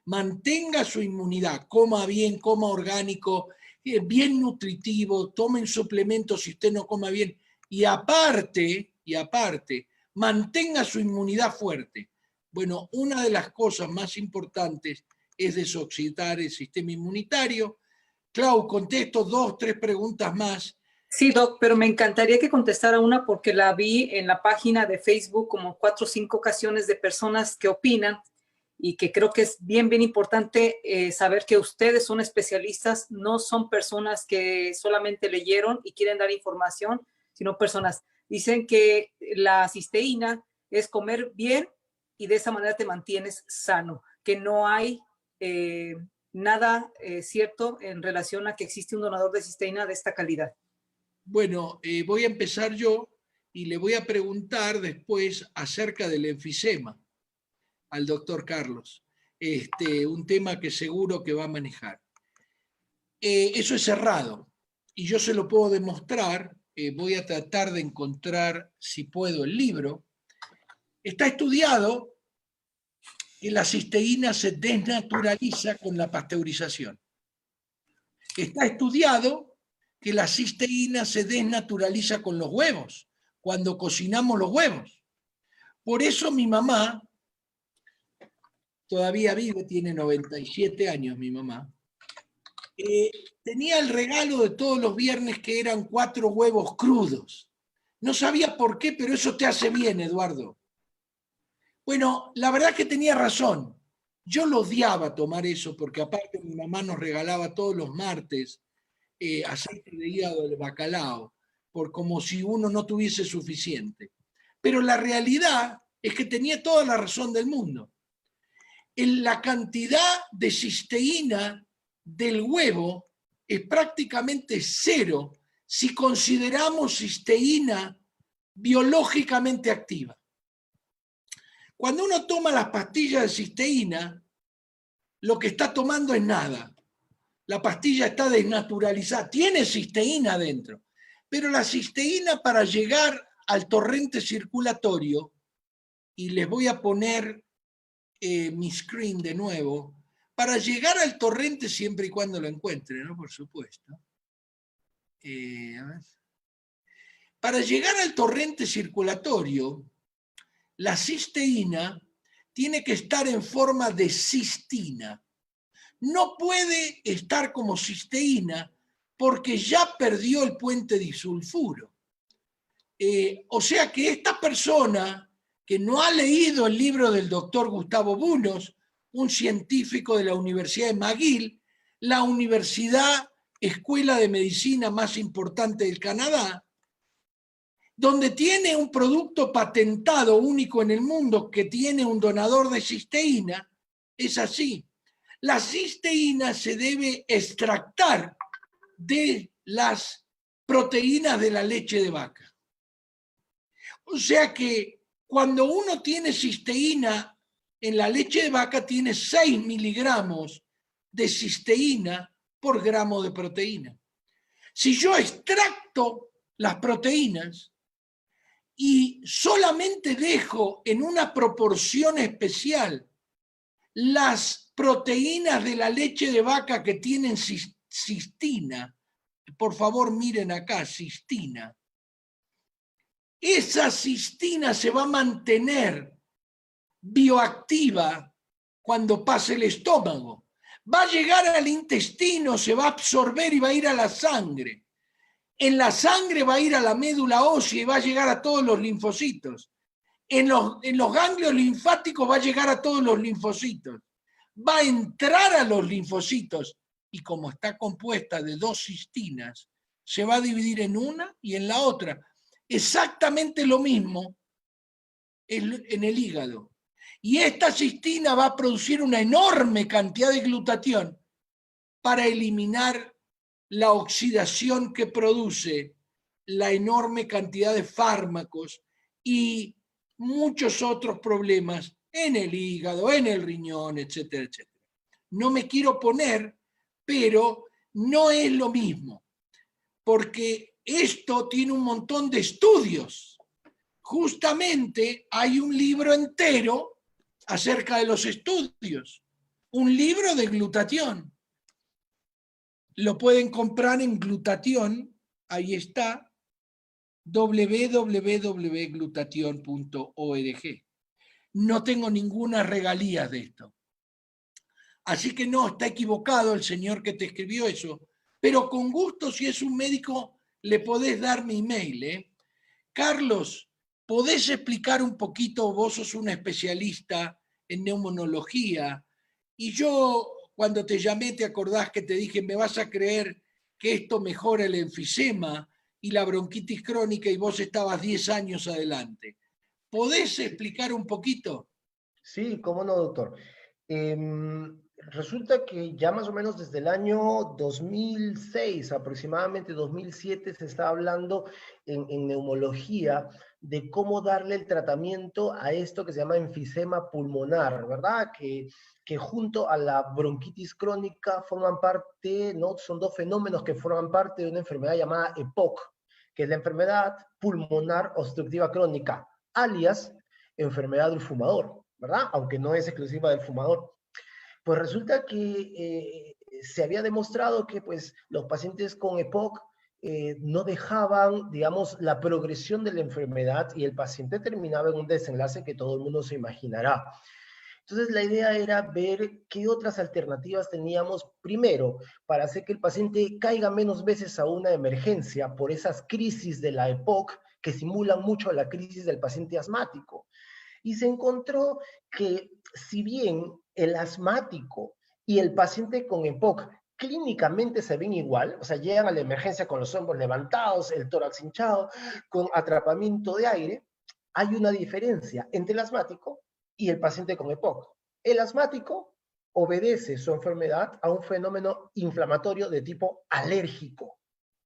Mantenga su inmunidad, coma bien, coma orgánico, bien nutritivo, tomen suplementos si usted no coma bien. Y aparte, mantenga su inmunidad fuerte. Bueno, una de las cosas más importantes es desoxitar el sistema inmunitario. Clau, contesto 2, 3 preguntas más. Sí, Doc, pero me encantaría que contestara una porque la vi en la página de Facebook como 4 o 5 ocasiones de personas que opinan y que creo que es bien importante saber que ustedes son especialistas, no son personas que solamente leyeron y quieren dar información, sino personas. Dicen que la cisteína es comer bien y de esa manera te mantienes sano, que no hay nada cierto en relación a que existe un donador de cisteína de esta calidad. Bueno, voy a empezar yo y le voy a preguntar después acerca del enfisema al doctor Carlos, un tema que seguro que va a manejar. Eso es cerrado y yo se lo puedo demostrar, voy a tratar de encontrar, si puedo, el libro. Está estudiado que la cisteína se desnaturaliza con la pasteurización. Está estudiado que la cisteína se desnaturaliza con los huevos. cuando cocinamos los huevos. Por eso mi mamá, todavía vive, tiene 97 años mi mamá, tenía el regalo de todos los viernes que eran 4 huevos crudos. No sabía por qué, pero eso te hace bien, Eduardo. Bueno, la verdad que tenía razón. Yo lo odiaba tomar eso, porque aparte mi mamá nos regalaba todos los martes aceite de hígado de bacalao, por como si uno no tuviese suficiente. Pero la realidad es que tenía toda la razón del mundo. La cantidad de cisteína del huevo es prácticamente cero si consideramos cisteína biológicamente activa. Cuando uno toma las pastillas de cisteína, lo que está tomando es nada. La pastilla está desnaturalizada, tiene cisteína dentro, pero la cisteína, para llegar al torrente circulatorio, y les voy a poner mi screen de nuevo, para llegar al torrente, siempre y cuando lo encuentren, ¿no? Por supuesto. A ver. Para llegar al torrente circulatorio, la cisteína tiene que estar en forma de cistina. No puede estar como cisteína porque ya perdió el puente disulfuro. O sea que esta persona que no ha leído el libro del doctor Gustavo Bunos, un científico de la Universidad de McGill, la universidad, escuela de medicina más importante del Canadá, donde tiene un producto patentado único en el mundo que tiene un donador de cisteína, es así. La cisteína se debe extractar de las proteínas de la leche de vaca. O sea que cuando uno tiene cisteína en la leche de vaca, tiene 6 miligramos de cisteína por gramo de proteína. Si yo extracto las proteínas y solamente dejo en una proporción especial las proteínas de la leche de vaca que tienen cistina, por favor miren acá, cistina, esa cistina se va a mantener bioactiva cuando pase el estómago. Va a llegar al intestino, se va a absorber y va a ir a la sangre. En la sangre va a ir a la médula ósea y va a llegar a todos los linfocitos. En los ganglios linfáticos va a llegar a todos los linfocitos. Va a entrar a los linfocitos y, como está compuesta de 2 cistinas, se va a dividir en una y en la otra. Exactamente lo mismo en el hígado. Y esta cistina va a producir una enorme cantidad de glutatión para eliminar la oxidación que produce la enorme cantidad de fármacos y muchos otros problemas en el hígado, en el riñón, etcétera, etcétera. No me quiero poner, pero no es lo mismo, porque esto tiene un montón de estudios. Justamente hay un libro entero acerca de los estudios, un libro de glutatión. Lo pueden comprar en Glutatión, ahí está, www.glutatión.org. No tengo ninguna regalía de esto. Así que no, está equivocado el señor que te escribió eso, pero con gusto, si es un médico, le podés dar mi email. Carlos, ¿podés explicar un poquito? Vos sos un especialista en neumonología, y yo cuando te llamé, ¿te acordás que te dije, me vas a creer que esto mejora el enfisema y la bronquitis crónica, y vos estabas 10 años adelante? ¿Podés explicar un poquito? Sí, cómo no, doctor. Resulta que ya más o menos desde el año 2006, aproximadamente 2007, se está hablando en neumología de cómo darle el tratamiento a esto que se llama enfisema pulmonar, ¿verdad? Que junto a la bronquitis crónica forman parte, ¿no? Son 2 fenómenos que forman parte de una enfermedad llamada EPOC, que es la enfermedad pulmonar obstructiva crónica, alias enfermedad del fumador, ¿verdad? Aunque no es exclusiva del fumador. Pues resulta que se había demostrado que pues, los pacientes con EPOC no dejaban, digamos, la progresión de la enfermedad y el paciente terminaba en un desenlace que todo el mundo se imaginará. Entonces la idea era ver qué otras alternativas teníamos, primero, para hacer que el paciente caiga menos veces a una emergencia por esas crisis de la EPOC que simulan mucho la crisis del paciente asmático. Y se encontró que si bien el asmático y el paciente con EPOC clínicamente se ven igual, o sea, llegan a la emergencia con los hombros levantados, el tórax hinchado, con atrapamiento de aire, hay una diferencia entre el asmático y el paciente con EPOC. El asmático obedece su enfermedad a un fenómeno inflamatorio de tipo alérgico.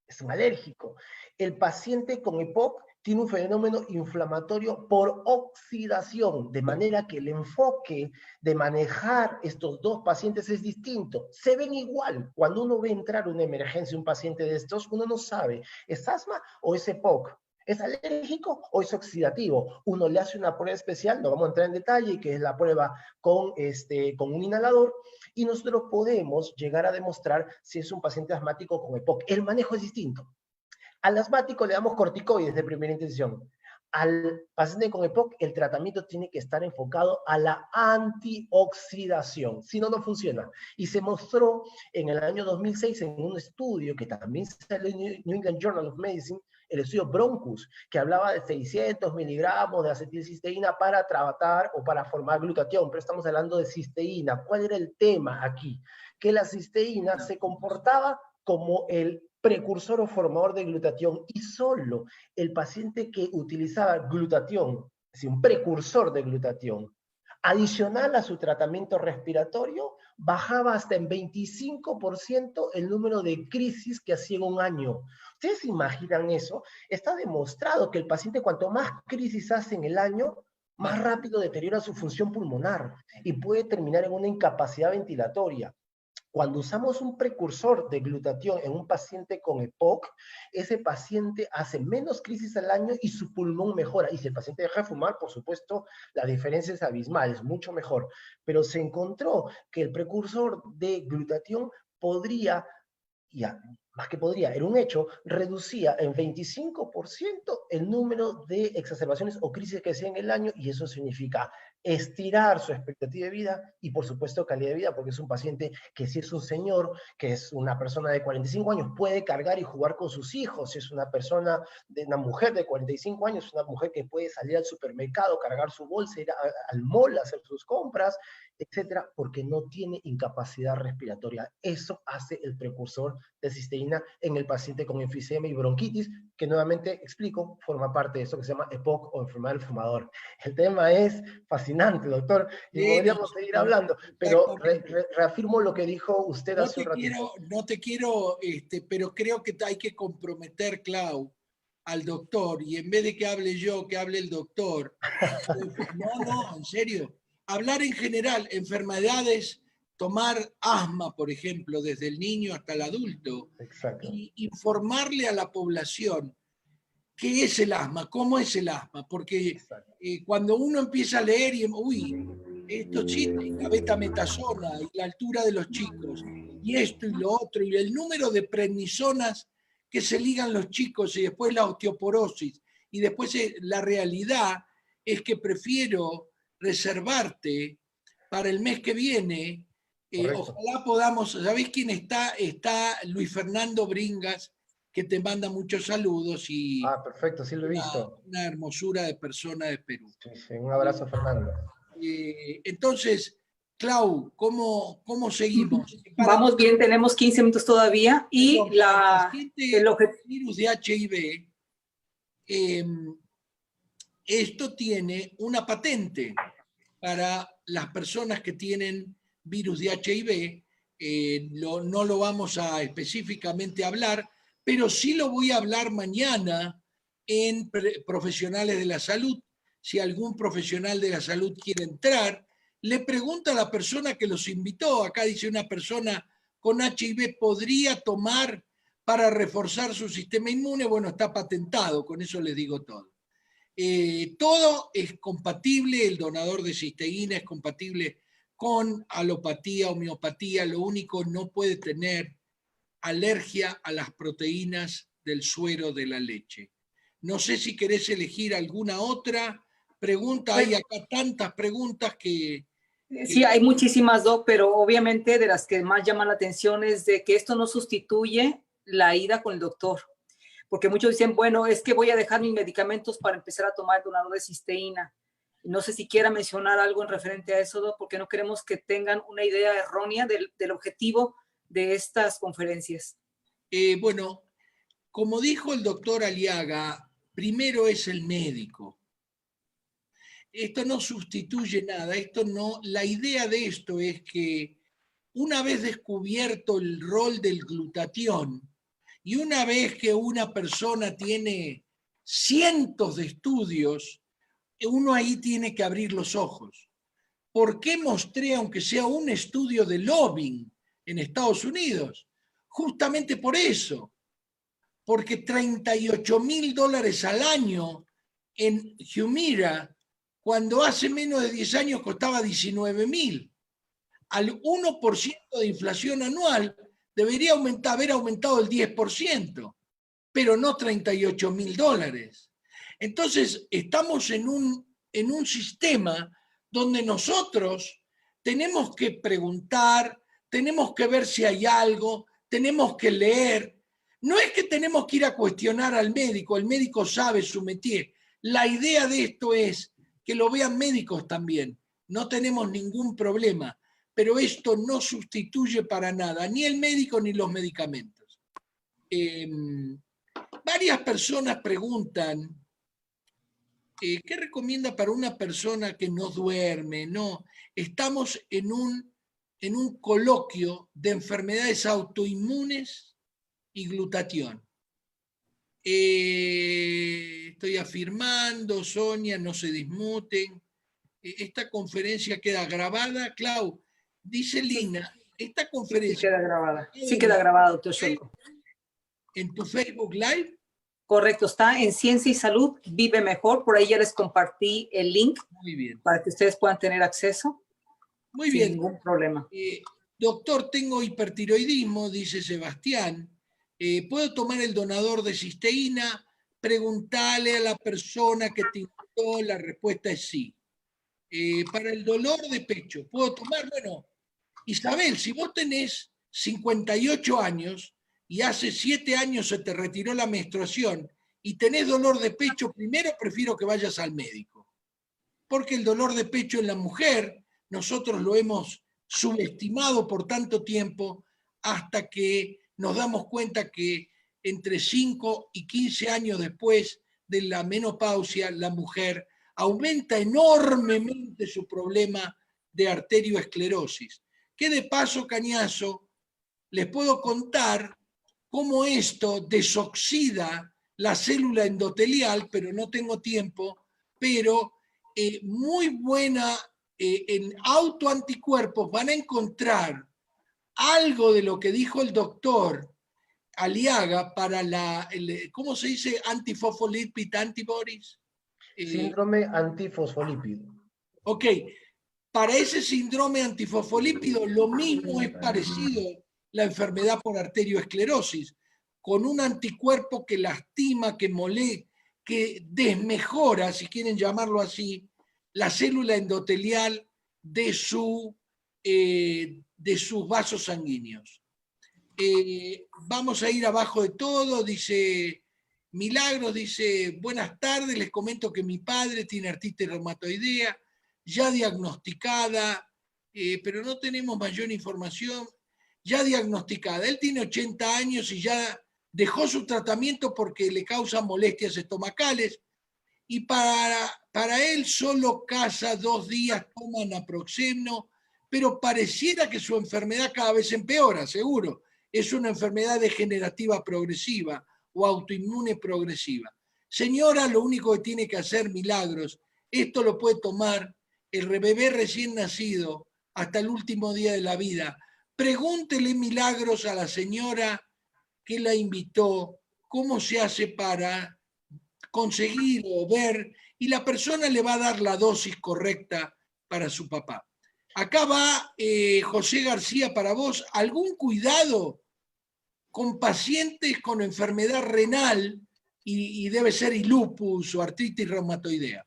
Es un alérgico. El paciente con EPOC tiene un fenómeno inflamatorio por oxidación, de manera que el enfoque de manejar estos dos pacientes es distinto. Se ven igual. Cuando uno ve entrar una emergencia, un paciente de estos, uno no sabe, ¿es asma o es EPOC? ¿Es alérgico o es oxidativo? Uno le hace una prueba especial, no vamos a entrar en detalle, que es la prueba con un inhalador, y nosotros podemos llegar a demostrar si es un paciente asmático con EPOC. El manejo es distinto. Al asmático le damos corticoides de primera intención. Al paciente con EPOC, el tratamiento tiene que estar enfocado a la antioxidación, si no, no funciona. Y se mostró en el año 2006 en un estudio que también salió en New England Journal of Medicine, el estudio Broncus, que hablaba de 600 miligramos de acetilcisteína para tratar o para formar glutatión, pero estamos hablando de cisteína. ¿Cuál era el tema aquí? Que la cisteína se comportaba como el precursor o formador de glutatión, y solo el paciente que utilizaba glutatión, es decir, un precursor de glutatión, adicional a su tratamiento respiratorio, bajaba hasta en 25% el número de crisis que hacía en un año. ¿Ustedes se imaginan eso? Está demostrado que el paciente, cuanto más crisis hace en el año, más rápido deteriora su función pulmonar y puede terminar en una incapacidad ventilatoria. Cuando usamos un precursor de glutatión en un paciente con EPOC, ese paciente hace menos crisis al año y su pulmón mejora. Y si el paciente deja de fumar, por supuesto, la diferencia es abismal, es mucho mejor. Pero se encontró que el precursor de glutatión podría, ya, más que podría, era un hecho, reducía en 25% el número de exacerbaciones o crisis que hacía en el año, y eso significa estirar su expectativa de vida y, por supuesto, calidad de vida, porque es un paciente que, si es un señor, que es una persona de 45 años, puede cargar y jugar con sus hijos. Si es una persona, una mujer de 45 años, es una mujer que puede salir al supermercado, cargar su bolsa, ir al mall, hacer sus compras, etcétera, porque no tiene incapacidad respiratoria. Eso hace el precursor de cisteína en el paciente con enfisema y bronquitis, que nuevamente explico, forma parte de eso que se llama EPOC o enfermedad del fumador. El tema es fascinante, doctor, y podríamos seguir hablando, pero reafirmo lo que dijo usted hace un ratito. No te quiero, pero creo que hay que comprometer, Clau, al doctor, y en vez de que hable yo, que hable el doctor. No, en serio. Hablar en general, enfermedades, tomar asma, por ejemplo, desde el niño hasta el adulto. Exacto. Y informarle a la población qué es el asma, cómo es el asma, porque cuando uno empieza a leer y, esto sí, la betametasona y la altura de los chicos, y esto y lo otro, y el número de prednisonas que se ligan los chicos, y después la osteoporosis, y después la realidad es que prefiero reservarte para el mes que viene. Ojalá podamos, ¿sabés quién está? Está Luis Fernando Bringas, que te manda muchos saludos. Y perfecto, sí lo he visto. Una hermosura de persona de Perú. Sí, un abrazo, Fernando. Entonces, Clau, ¿cómo seguimos? Vamos bien, tenemos 15 minutos todavía. Y el virus de HIV, esto tiene una patente para las personas que tienen virus de HIV. No lo vamos a específicamente hablar, pero sí lo voy a hablar mañana en profesionales de la salud. Si algún profesional de la salud quiere entrar, le pregunta a la persona que los invitó. Acá dice una persona con HIV, ¿podría tomar para reforzar su sistema inmune? Bueno, está patentado, con eso les digo todo. Todo es compatible, el donador de cisteína es compatible con alopatía, homeopatía. Lo único, no puede tener alergia a las proteínas del suero de la leche. No sé si querés elegir alguna otra pregunta. Hay acá tantas preguntas que... Sí, hay muchísimas, Doc, pero obviamente de las que más llaman la atención es de que esto no sustituye la ida con el doctor. Porque muchos dicen, bueno, es que voy a dejar mis medicamentos para empezar a tomar el donador de cisteína. No sé si quiera mencionar algo en referente a eso, Doc, porque no queremos que tengan una idea errónea del objetivo de estas conferencias. Bueno, como dijo el doctor Aliaga, primero es el médico. Esto no sustituye nada, la idea de esto es que una vez descubierto el rol del glutatión y una vez que una persona tiene cientos de estudios, uno ahí tiene que abrir los ojos. ¿Por qué mostré, aunque sea un estudio de lobbying en Estados Unidos? Justamente por eso, porque $38.000 al año en Humira, cuando hace menos de 10 años costaba 19.000. Al 1% de inflación anual debería haber aumentado el 10%, pero no $38.000. Entonces, estamos en un sistema donde nosotros tenemos que preguntar, tenemos que ver si hay algo, tenemos que leer. No es que tenemos que ir a cuestionar al médico, el médico sabe su métier. La idea de esto es que lo vean médicos también. No tenemos ningún problema, pero esto no sustituye para nada ni el médico ni los medicamentos. Varias personas preguntan, ¿qué recomienda para una persona que no duerme? No, estamos en un coloquio de enfermedades autoinmunes y glutatión. Estoy afirmando, Sonia, no se dismuten. Esta conferencia queda grabada. Clau, dice Lina, esta conferencia... Sí queda grabada. Sí queda grabada, doctor Schenko. ¿En tu Facebook Live? Correcto, está en Ciencia y Salud, Vive Mejor. Por ahí ya les compartí el link. Muy bien. Para que ustedes puedan tener acceso. Muy bien. Sin ningún problema. Doctor, tengo hipertiroidismo, dice Sebastián. ¿Puedo tomar el donador de cisteína? Preguntale a la persona que te invitó, la respuesta es sí. Para el dolor de pecho, ¿puedo tomar? Bueno, Isabel, si vos tenés 58 años y hace 7 años se te retiró la menstruación y tenés dolor de pecho, primero prefiero que vayas al médico. Porque el dolor de pecho en la mujer, nosotros lo hemos subestimado por tanto tiempo hasta que nos damos cuenta que entre 5 y 15 años después de la menopausia, la mujer aumenta enormemente su problema de arterioesclerosis. Que de paso, Cañazo, les puedo contar cómo esto desoxida la célula endotelial, pero no tengo tiempo, pero muy buena en autoanticuerpos. Van a encontrar algo de lo que dijo el doctor Aliaga para ¿cómo se dice? Antifosfolipid antibodies. Síndrome antifosfolípido. Ok, para ese síndrome antifosfolípido lo mismo es parecido la enfermedad por arterioesclerosis, con un anticuerpo que lastima, que desmejora, si quieren llamarlo así, la célula endotelial de sus vasos sanguíneos. Vamos a ir abajo de todo, dice Milagros, dice, buenas tardes, les comento que mi padre tiene artritis reumatoidea, ya diagnosticada, pero no tenemos mayor información, ya diagnosticada. Él tiene 80 años y ya dejó su tratamiento porque le causan molestias estomacales y para él solo cada 2 días toma naproxeno, pero pareciera que su enfermedad cada vez empeora, seguro. Es una enfermedad degenerativa progresiva o autoinmune progresiva. Señora, lo único que tiene que hacer, Milagros, esto lo puede tomar el bebé recién nacido hasta el último día de la vida. Pregúntele, Milagros, a la señora que la invitó cómo se hace para conseguir o ver, y la persona le va a dar la dosis correcta para su papá. Acá va José García para vos. ¿Algún cuidado con pacientes con enfermedad renal y debe ser y lupus o artritis reumatoidea.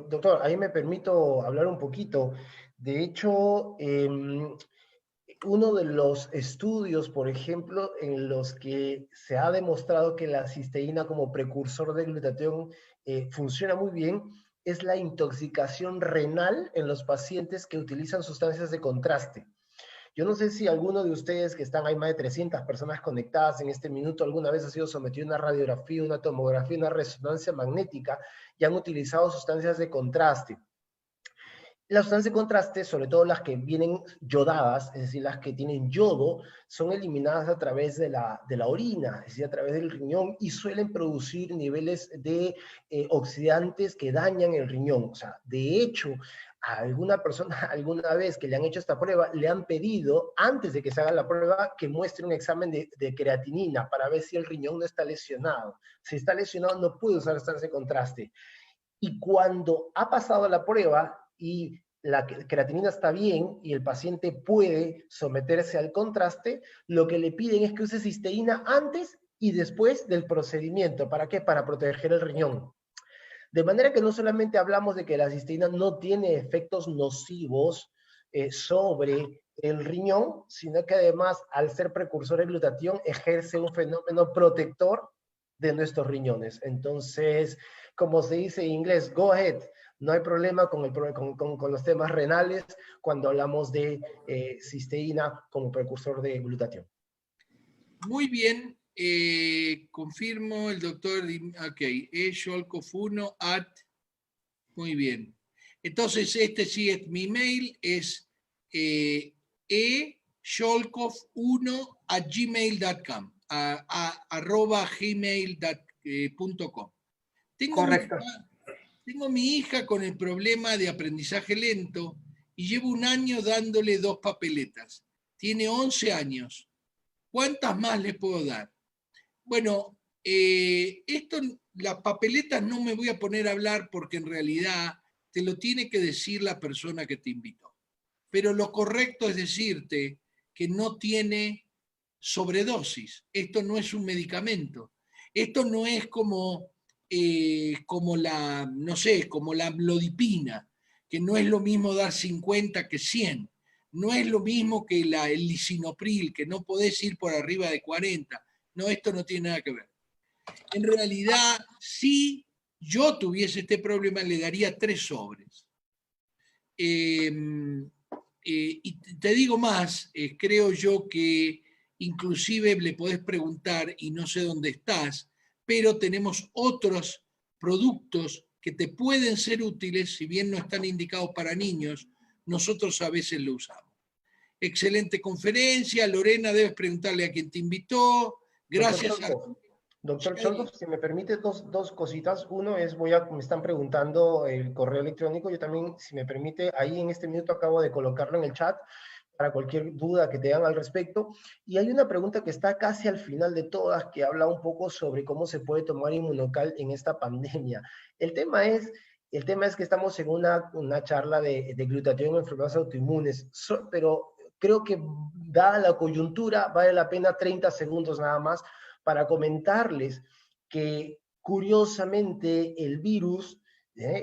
Doctor, ahí me permito hablar un poquito. De hecho, uno de los estudios, por ejemplo, en los que se ha demostrado que la cisteína como precursor de glutatión funciona muy bien, es la intoxicación renal en los pacientes que utilizan sustancias de contraste. Yo no sé si alguno de ustedes, que están, hay más de 300 personas conectadas en este minuto, alguna vez ha sido sometido a una radiografía, una tomografía, una resonancia magnética y han utilizado sustancias de contraste. Las sustancias de contraste, sobre todo las que vienen yodadas, es decir, las que tienen yodo, son eliminadas a través de la orina, es decir, a través del riñón, y suelen producir niveles de oxidantes que dañan el riñón. O sea, de hecho, a alguna persona alguna vez que le han hecho esta prueba, le han pedido, antes de que se haga la prueba, que muestre un examen de creatinina para ver si el riñón no está lesionado. Si está lesionado, no puede usar sustancias de contraste. Y cuando ha pasado la prueba y la creatinina está bien y el paciente puede someterse al contraste, lo que le piden es que use cisteína antes y después del procedimiento. ¿Para qué? Para proteger el riñón. De manera que no solamente hablamos de que la cisteína no tiene efectos nocivos sobre el riñón, sino que además, al ser precursor de glutatión, ejerce un fenómeno protector de nuestros riñones. Entonces, como se dice en inglés, go ahead. No hay problema con los temas renales cuando hablamos de cisteína como precursor de glutatión. Muy bien, confirmo el doctor, ok, Sholkov1 @ muy bien. Entonces, este sí es mi mail, es sholkov1 @ gmail.com. Correcto. Tengo mi hija con el problema de aprendizaje lento y llevo un año dándole 2 papeletas. Tiene 11 años. ¿Cuántas más le puedo dar? Bueno, las papeletas no me voy a poner a hablar porque en realidad te lo tiene que decir la persona que te invitó. Pero lo correcto es decirte que no tiene sobredosis. Esto no es un medicamento. Esto no es como la, no sé, como la amlodipina, que no es lo mismo dar 50 que 100. No es lo mismo que el lisinopril, que no podés ir por arriba de 40. No, esto no tiene nada que ver. En realidad, si yo tuviese este problema, le daría 3 sobres. Y te digo más, creo yo que inclusive le podés preguntar, y no sé dónde estás, pero tenemos otros productos que te pueden ser útiles, si bien no están indicados para niños, nosotros a veces lo usamos. Excelente conferencia, Lorena, debes preguntarle a quien te invitó. Gracias. Doctor Cholkov, si me permite dos cositas. Uno es, me están preguntando el correo electrónico. Yo también, si me permite, ahí en este minuto acabo de colocarlo en el chat para cualquier duda que tengan al respecto. Y hay una pregunta que está casi al final de todas, que habla un poco sobre cómo se puede tomar Inmunocal en esta pandemia. El tema es que estamos en una charla de glutatión en enfermedades autoinmunes, pero creo que dada la coyuntura vale la pena 30 segundos nada más para comentarles que curiosamente el virus,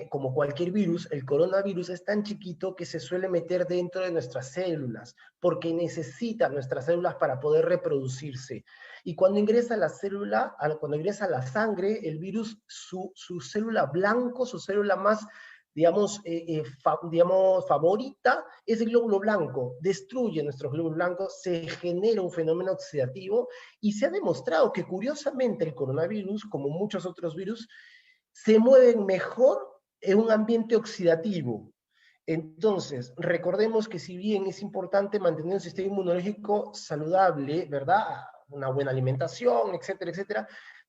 como cualquier virus, el coronavirus es tan chiquito que se suele meter dentro de nuestras células, porque necesita nuestras células para poder reproducirse. Y cuando ingresa a la célula, cuando ingresa a la sangre, el virus, su célula blanco, su célula más, digamos, favorita, es el glóbulo blanco. Destruye nuestros glóbulos blancos, se genera un fenómeno oxidativo y se ha demostrado que curiosamente el coronavirus, como muchos otros virus, se mueven mejor en un ambiente oxidativo. Entonces, recordemos que si bien es importante mantener un sistema inmunológico saludable, ¿verdad? Una buena alimentación, etcétera, etcétera,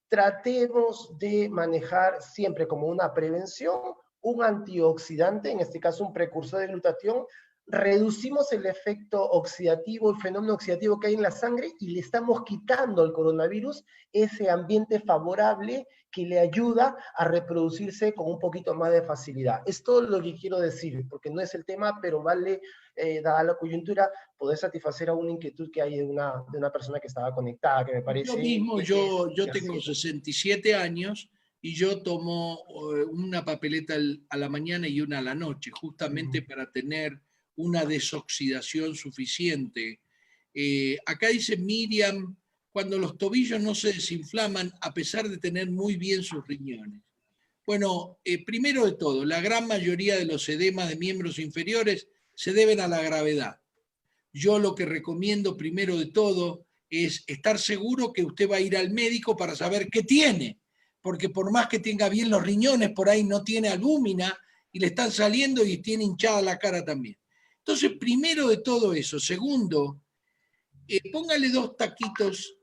tratemos de manejar siempre como una prevención un antioxidante, en este caso un precursor de glutatión, reducimos el efecto oxidativo, el fenómeno oxidativo que hay en la sangre y le estamos quitando al coronavirus ese ambiente favorable que le ayuda a reproducirse con un poquito más de facilidad. Es todo lo que quiero decir, porque no es el tema, pero vale, dada la coyuntura, poder satisfacer a una inquietud que hay de una persona que estaba conectada, que me parece... Yo mismo, yo tengo así. 67 años y yo tomo una papeleta a la mañana y una a la noche, justamente para tener una desoxidación suficiente. Acá dice Miriam, cuando los tobillos no se desinflaman a pesar de tener muy bien sus riñones. Bueno, primero de todo, la gran mayoría de los edemas de miembros inferiores se deben a la gravedad. Yo lo que recomiendo primero de todo es estar seguro que usted va a ir al médico para saber qué tiene, porque por más que tenga bien los riñones, por ahí no tiene albúmina y le están saliendo y tiene hinchada la cara también. Entonces, primero de todo eso. Segundo, póngale 2 taquitos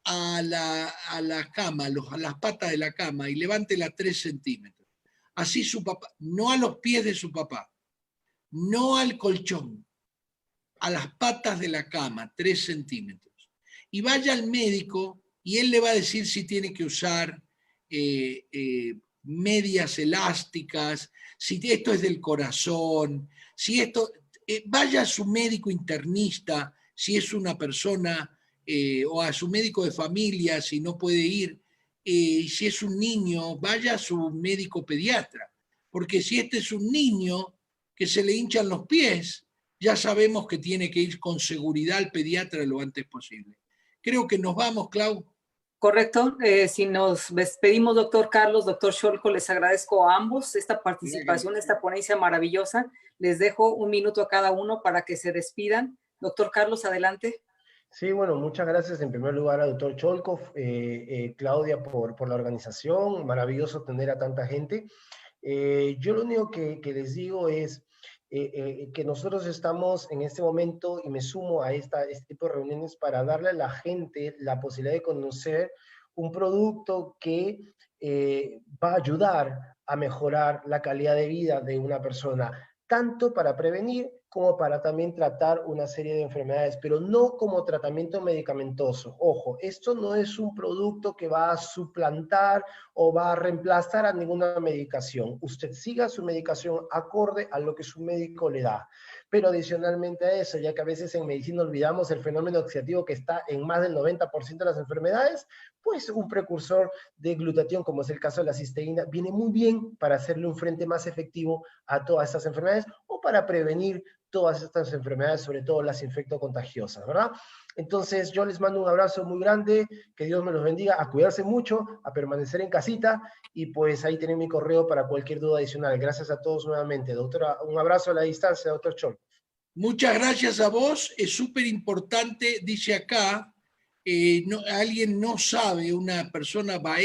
a la cama, a las patas de la cama y levántela 3 centímetros. Así su papá, no a los pies de su papá, no al colchón, a las patas de la cama, 3 centímetros. Y vaya al médico y él le va a decir si tiene que usar medias elásticas, si esto es del corazón, si esto... vaya a su médico internista, si es una persona, o a su médico de familia, si no puede ir, si es un niño, vaya a su médico pediatra, porque si este es un niño que se le hinchan los pies, ya sabemos que tiene que ir con seguridad al pediatra lo antes posible. Creo que nos vamos, Clau. Correcto. Si nos despedimos, doctor Carlos, doctor Scholko, les agradezco a ambos esta participación, esta ponencia maravillosa. Les dejo 1 minuto a cada uno para que se despidan. Doctor Carlos, adelante. Sí, bueno, muchas gracias en primer lugar al doctor Cholkov, Claudia por la organización, maravilloso tener a tanta gente. Yo lo único que les digo es que nosotros estamos en este momento, y me sumo a este tipo de reuniones para darle a la gente la posibilidad de conocer un producto que va a ayudar a mejorar la calidad de vida de una persona, tanto para prevenir como para también tratar una serie de enfermedades, pero no como tratamiento medicamentoso. Ojo, esto no es un producto que va a suplantar o va a reemplazar a ninguna medicación. Usted siga su medicación acorde a lo que su médico le da. Pero adicionalmente a eso, ya que a veces en medicina olvidamos el fenómeno oxidativo que está en más del 90% de las enfermedades, pues un precursor de glutatión, como es el caso de la cisteína, viene muy bien para hacerle un frente más efectivo a todas estas enfermedades o para prevenir todas estas enfermedades, sobre todo las infectocontagiosas, ¿verdad? Entonces yo les mando un abrazo muy grande, que Dios me los bendiga, a cuidarse mucho, a permanecer en casita, y pues ahí tienen mi correo para cualquier duda adicional. Gracias a todos nuevamente. Doctora, un abrazo a la distancia, doctor Cholkov. Muchas gracias a vos, es súper importante, dice acá, alguien no sabe, una persona va